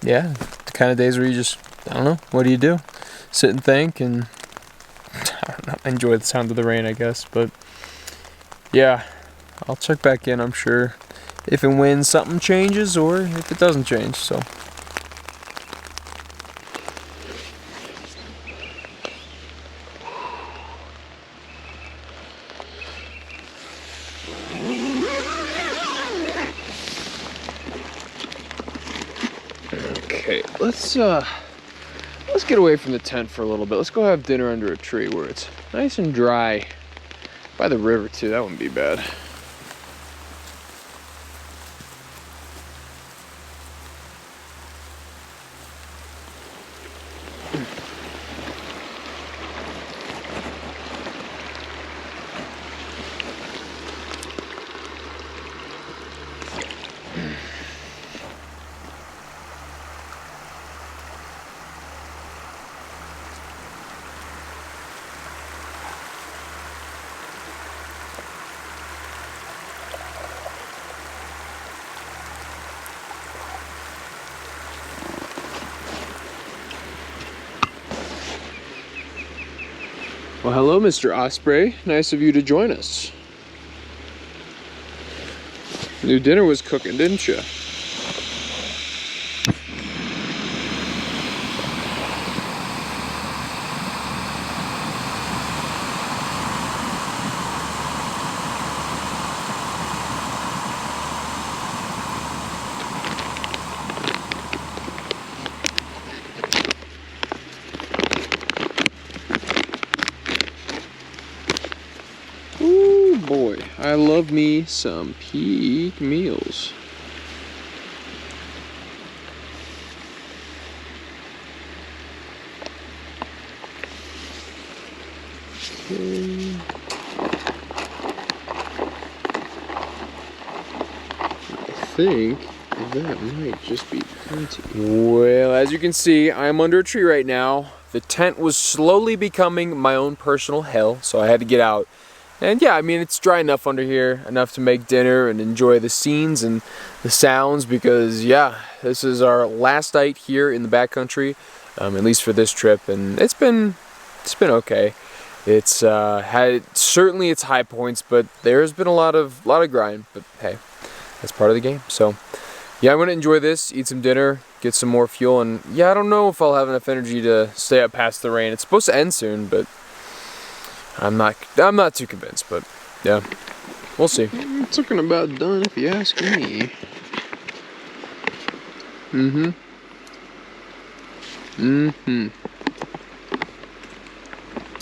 yeah, the kind of days where you just, I don't know, what do you do? Sit and think and, I don't know, enjoy the sound of the rain, I guess. But yeah, I'll check back in, I'm sure, if and when something changes or if it doesn't change. So okay, let's get away from the tent for a little bit. Let's go have dinner under a tree where it's nice and dry. By the river too, that wouldn't be bad. Well, hello, Mr. Osprey. Nice of you to join us. New dinner was cooking, didn't you? boy. I love me some peak meals. Okay. I think that might just be plenty. Well, as you can see, I'm under a tree right now. The tent was slowly becoming my own personal hell, so I had to get out. And yeah, I mean, it's dry enough under here, enough to make dinner and enjoy the scenes and the sounds, because yeah, this is our last night here in the backcountry, at least for this trip, and it's been okay. It's had certainly its high points, but there's been a lot of grind, but hey, that's part of the game. So yeah, I'm gonna enjoy this, eat some dinner, get some more fuel, and yeah, I don't know if I'll have enough energy to stay up past the rain. It's supposed to end soon, but I'm not too convinced, but yeah, we'll see. It's looking about done if you ask me.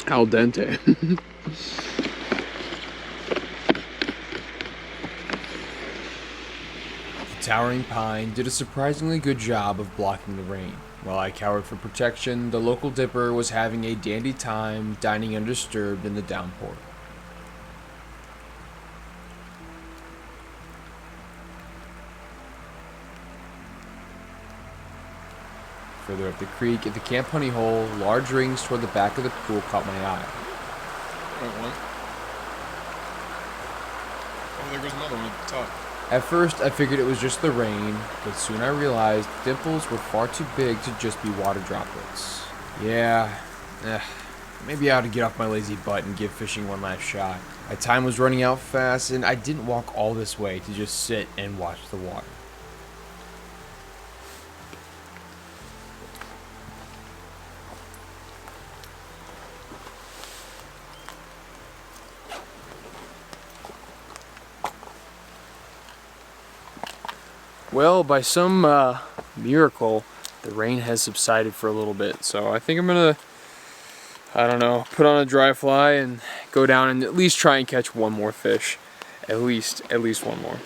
Al dente. The towering pine did a surprisingly good job of blocking the rain. While I cowered for protection, the local dipper was having a dandy time dining undisturbed in the downpour. Further up the creek, at the Camp Honey Hole, large rings toward the back of the pool caught my eye. Oh, there goes another one at the top. At first, I figured it was just the rain, but soon I realized dimples were far too big to just be water droplets. Yeah, maybe I ought to get off my lazy butt and give fishing one last shot. My time was running out fast, and I didn't walk all this way to just sit and watch the water. Well, by some miracle, the rain has subsided for a little bit, so I think I'm gonna, I don't know, put on a dry fly and go down and at least try and catch one more fish. At least one more.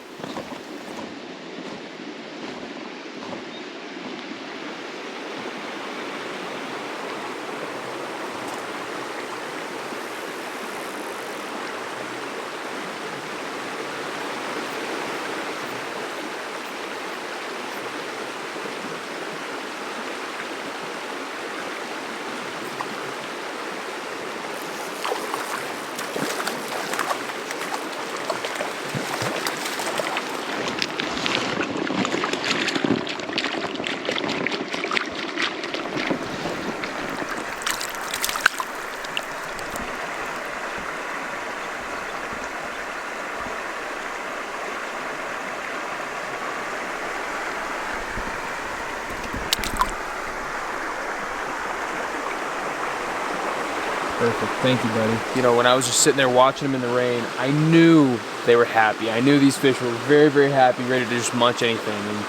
Perfect. Thank you, buddy. You know, when I was just sitting there watching them in the rain, I knew they were happy. I knew these fish were very, very happy, ready to just munch anything. And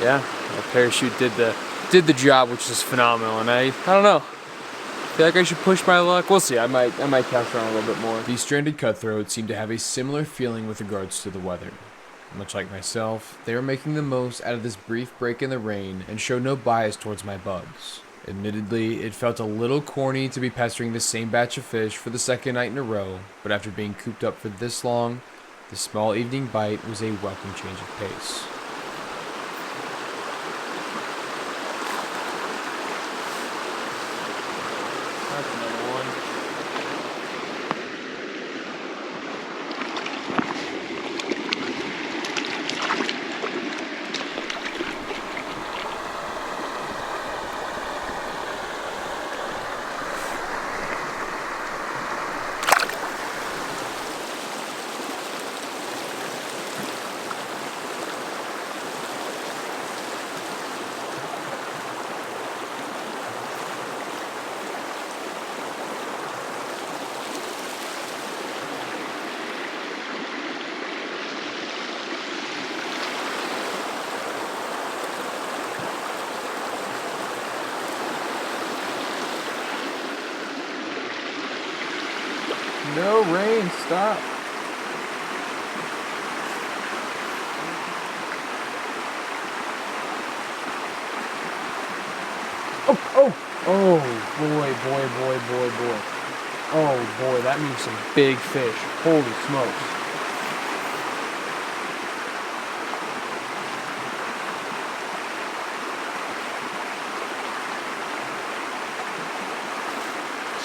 yeah, my parachute did the job, which is phenomenal. And I don't know. I feel like I should push my luck. We'll see. I might cast around a little bit more. These stranded cutthroats seem to have a similar feeling with regards to the weather. Much like myself, they were making the most out of this brief break in the rain and showed no bias towards my bugs. Admittedly, it felt a little corny to be pestering the same batch of fish for the second night in a row, but after being cooped up for this long, the small evening bite was a welcome change of pace. That's another one. No rain, stop. Oh boy, boy, boy, boy, boy. Oh boy, that means some big fish. Holy smokes.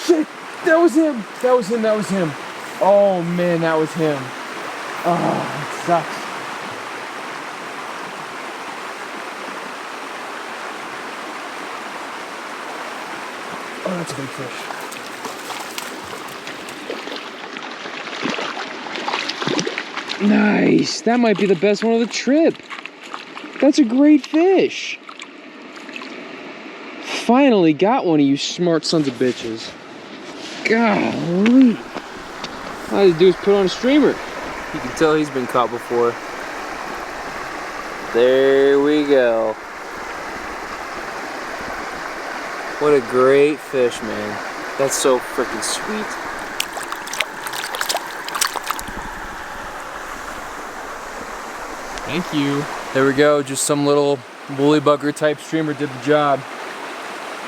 Shit! That was him! That was him, that was him. Oh man, that was him. Oh, that sucks. Oh, that's a big fish. Nice! That might be the best one of the trip. That's a great fish. Finally got one of you smart sons of bitches. Golly. All I had to do is put on a streamer. You can tell he's been caught before. There we go. What a great fish, man. That's so freaking sweet. Thank you. There we go, just some little woolly bugger type streamer did the job.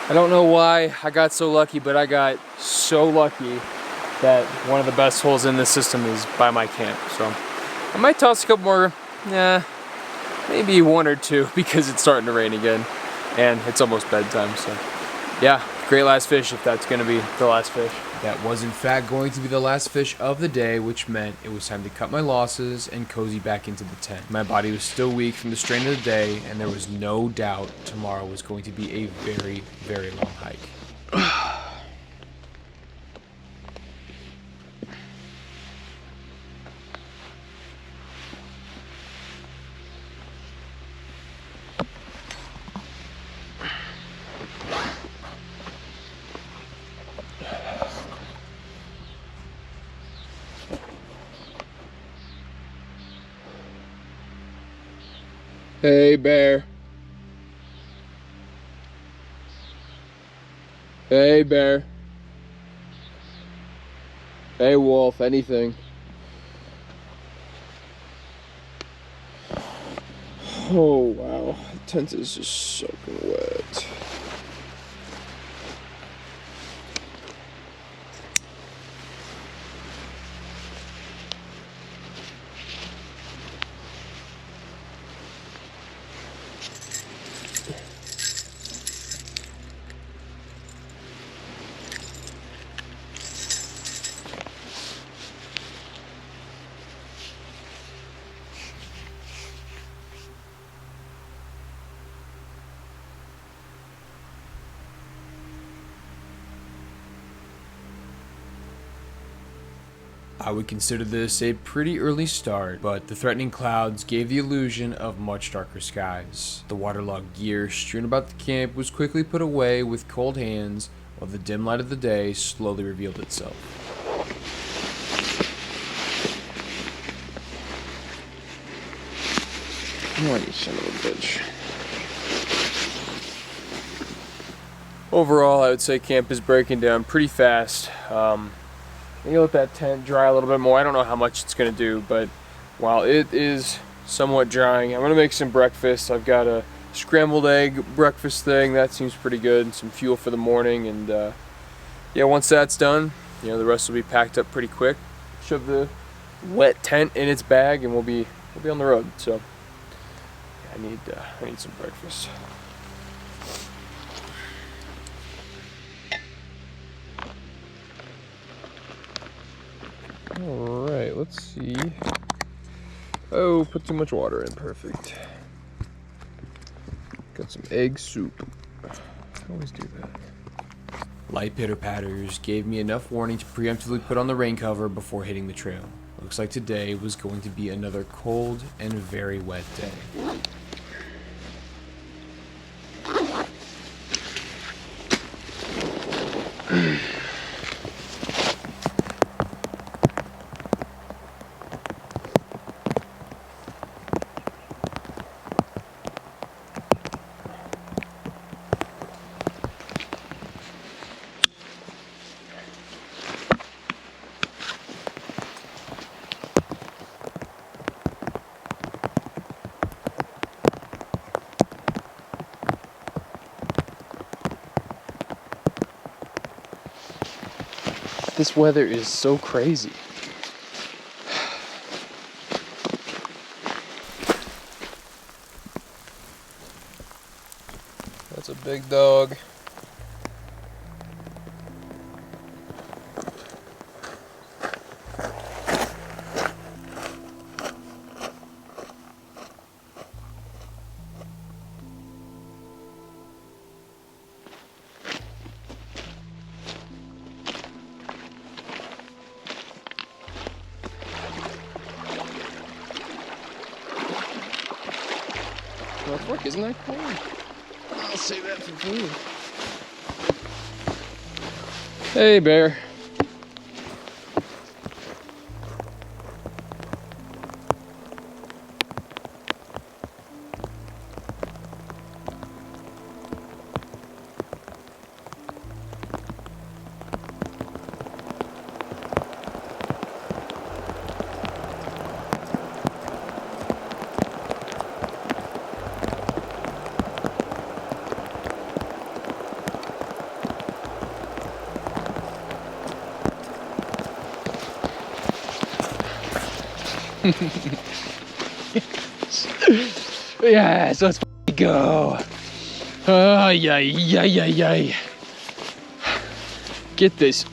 I don't know why I got so lucky, but I got so lucky that one of the best holes in this system is by my camp. So I might toss a couple more, maybe one or two, because it's starting to rain again and it's almost bedtime. So yeah, great last fish if that's gonna be the last fish. That was in fact going to be the last fish of the day, which meant it was time to cut my losses and cozy back into the tent. My body was still weak from the strain of the day, and there was no doubt tomorrow was going to be a very, very long hike. Hey, bear. Hey, bear. Hey, wolf, anything. Oh, wow. The tent is just soaking wet. I would consider this a pretty early start, but the threatening clouds gave the illusion of much darker skies. The waterlogged gear strewn about the camp was quickly put away with cold hands, while the dim light of the day slowly revealed itself. Oh, you son of a bitch. Overall, I would say camp is breaking down pretty fast. I'm gonna let that tent dry a little bit more. I don't know how much it's gonna do, but while it is somewhat drying, I'm gonna make some breakfast. I've got a scrambled egg breakfast thing that seems pretty good. Some fuel for the morning, and yeah, once that's done, the rest will be packed up pretty quick. Shove the wet tent in its bag, and we'll be on the road. So yeah, I need some breakfast. Alright, let's see. Oh, put too much water in. Perfect. Got some egg soup. I always do that. Light pitter-patters gave me enough warning to preemptively put on the rain cover before hitting the trail. Looks like today was going to be another cold and very wet day. This weather is so crazy. That's a big dog. Norfolk, isn't that cool? I'll save that for food. Hey, bear. Yes, let's go. Yay. Get this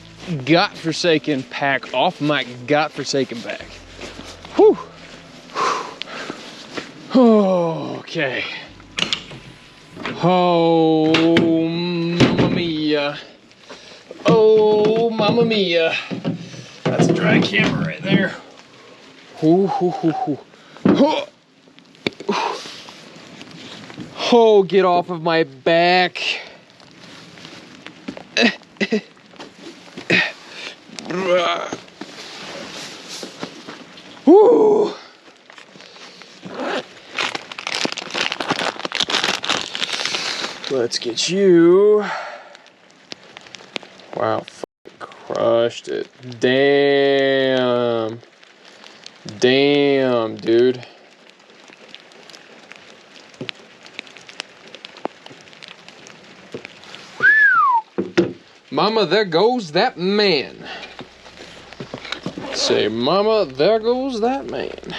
godforsaken pack off my godforsaken back. Whew. Okay. Oh, mamma mia. Oh, mamma mia. That's a dry camera right there. Oh, get off of my back. Woo. Let's get you. Wow, crushed it. Damn, dude. Mama, there goes that man. Say, mama, there goes that man.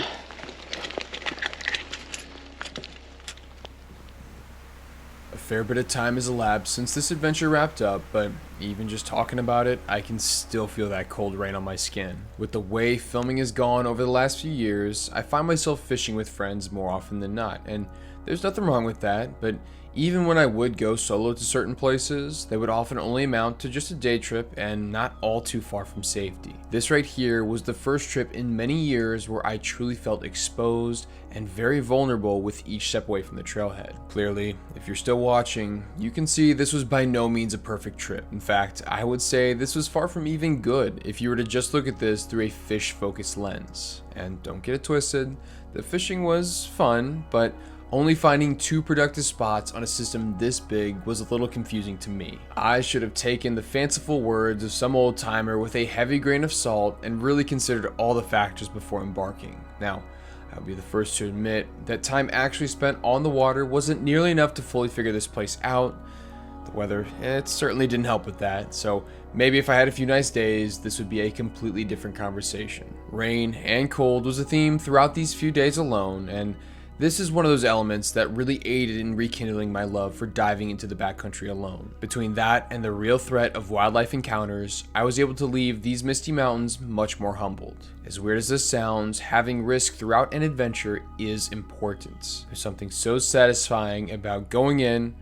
A fair bit of time has elapsed since this adventure wrapped up, but even just talking about it, I can still feel that cold rain on my skin. With the way filming has gone over the last few years, I find myself fishing with friends more often than not, and there's nothing wrong with that, but even when I would go solo to certain places, they would often only amount to just a day trip and not all too far from safety. This right here was the first trip in many years where I truly felt exposed and very vulnerable with each step away from the trailhead. Clearly, if you're still watching, you can see this was by no means a perfect trip. In fact, I would say this was far from even good if you were to just look at this through a fish-focused lens. And don't get it twisted, the fishing was fun, but only finding 2 productive spots on a system this big was a little confusing to me. I should have taken the fanciful words of some old timer with a heavy grain of salt and really considered all the factors before embarking. Now, I'll be the first to admit that time actually spent on the water wasn't nearly enough to fully figure this place out. The weather, it certainly didn't help with that, so maybe if I had a few nice days, this would be a completely different conversation. Rain and cold was a theme throughout these few days alone, and this is one of those elements that really aided in rekindling my love for diving into the backcountry alone. Between that and the real threat of wildlife encounters, I was able to leave these misty mountains much more humbled. As weird as this sounds, having risk throughout an adventure is important. There's something so satisfying about going in,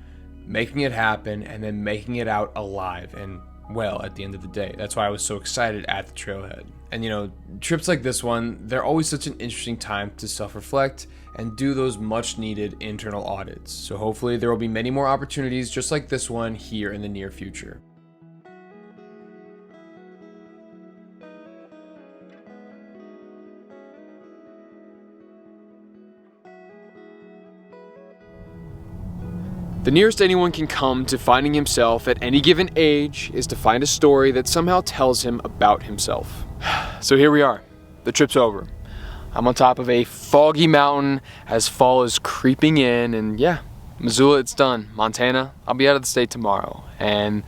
making it happen, and then making it out alive and well at the end of the day. That's why I was so excited at the trailhead. And you know, trips like this one, they're always such an interesting time to self-reflect and do those much needed internal audits. So hopefully there will be many more opportunities just like this one here in the near future. The nearest anyone can come to finding himself at any given age is to find a story that somehow tells him about himself. So here we are. The trip's over. I'm on top of a foggy mountain as fall is creeping in, and yeah, Missoula, it's done. Montana, I'll be out of the state tomorrow. And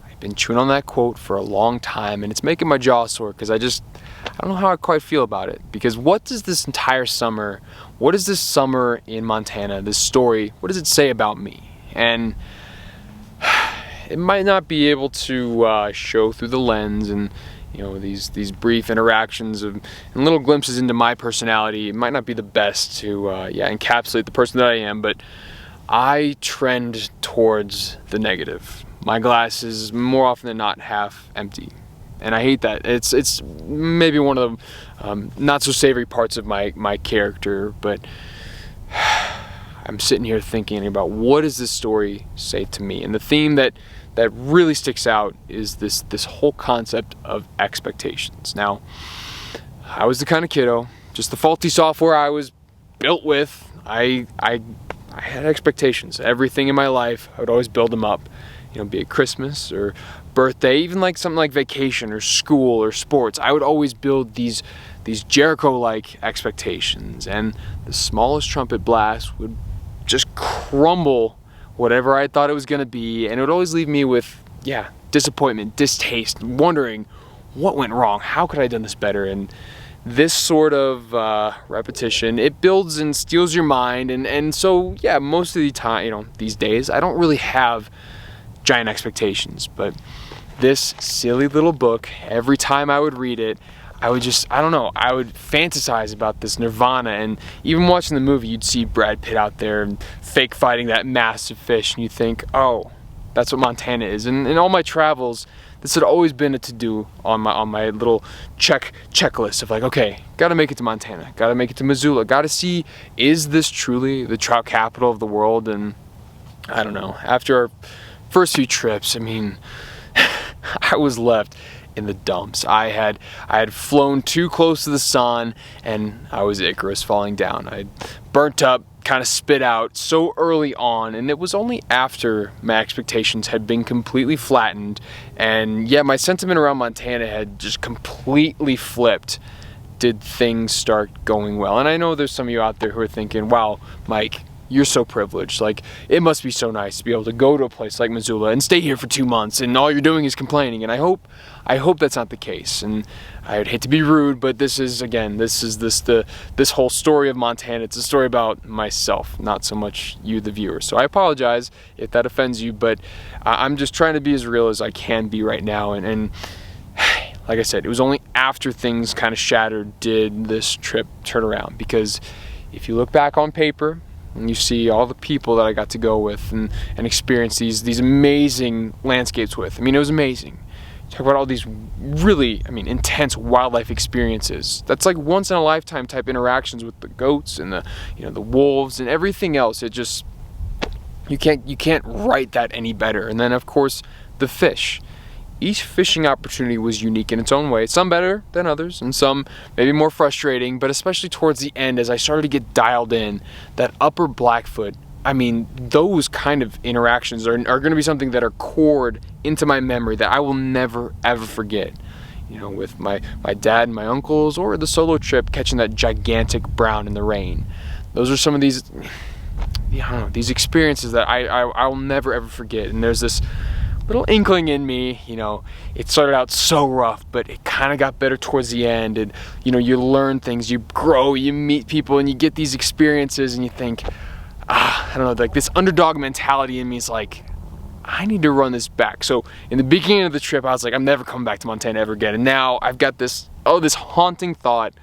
I been chewing on that quote for a long time, and it's making my jaw sore because I don't know how I quite feel about it. Because what does this entire summer, what is this summer in Montana, this story, what does it say about me? And it might not be able to show through the lens and these brief interactions and little glimpses into my personality. It might not be the best to encapsulate the person that I am, but I trend towards the negative. My glass is more often than not half empty, and I hate that. It's maybe one of the not so savory parts of my character, but I'm sitting here thinking about what does this story say to me, and the theme that really sticks out is this whole concept of expectations. Now, I was the kind of kiddo, just the faulty software I was built with. I had expectations. Everything in my life, I would always build them up. Be it Christmas or birthday, even like something like vacation or school or sports. I would always build these Jericho-like expectations, and the smallest trumpet blast would just crumble whatever I thought it was going to be, and it would always leave me with, disappointment, distaste, wondering what went wrong, how could I have done this better? And this sort of repetition, it builds and steals your mind, and so, most of the time, these days, I don't really have giant expectations, but this silly little book, every time I would read it, I would fantasize about this nirvana. And even watching the movie, you'd see Brad Pitt out there and fake fighting that massive fish, and you think, oh, that's what Montana is. And in all my travels, this had always been a to-do on my little checklist of like, okay, gotta make it to Montana, gotta make it to Missoula, gotta see, is this truly the trout capital of the world? And I don't know, after our first few trips, I was left in the dumps. I had flown too close to the sun, and I was Icarus falling down. I burnt up, kind of spit out so early on, and it was only after my expectations had been completely flattened, and my sentiment around Montana had just completely flipped, did things start going well. And I know there's some of you out there who are thinking, wow, Mike, you're so privileged. Like, it must be so nice to be able to go to a place like Missoula and stay here for 2 months, and all you're doing is complaining. And I hope that's not the case. And I would hate to be rude, but this whole story of Montana. It's a story about myself, not so much you, the viewer. So I apologize if that offends you, but I'm just trying to be as real as I can be right now. And like I said, it was only after things kind of shattered did this trip turn around. Because if you look back on paper, and you see all the people that I got to go with and experience these amazing landscapes with. It was amazing. Talk about all these really, intense wildlife experiences. That's like once in a lifetime type interactions with the goats and the wolves and everything else. It just, you can't write that any better. And then of course the fish. Each fishing opportunity was unique in its own way, some better than others, and some maybe more frustrating, but especially towards the end as I started to get dialed in, that upper Blackfoot, those kind of interactions are going to be something that are cored into my memory that I will never, ever forget. With my dad and my uncles, or the solo trip catching that gigantic brown in the rain. Those are some of these, these experiences that I'll never, ever forget. And there's this little inkling in me, it started out so rough, but it kind of got better towards the end, and you learn things, you grow, you meet people, and you get these experiences, and you think, I don't know, like this underdog mentality in me is like, I need to run this back. So in the beginning of the trip, I was like, I'm never coming back to Montana ever again, and now I've got this haunting thought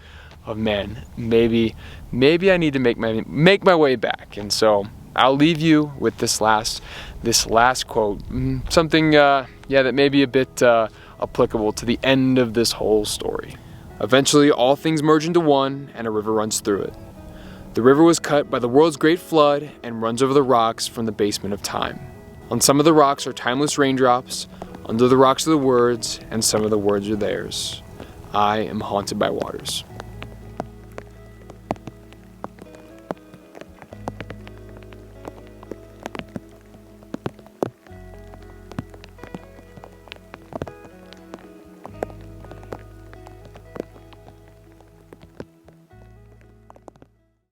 of, man, maybe I need to make my way back. And so I'll leave you with this last quote, something that may be a bit applicable to the end of this whole story. Eventually all things merge into one, and a river runs through it. The river was cut by the world's great flood and runs over the rocks from the basement of time. On some of the rocks are timeless raindrops, under the rocks are the words, and some of the words are theirs. I am haunted by waters.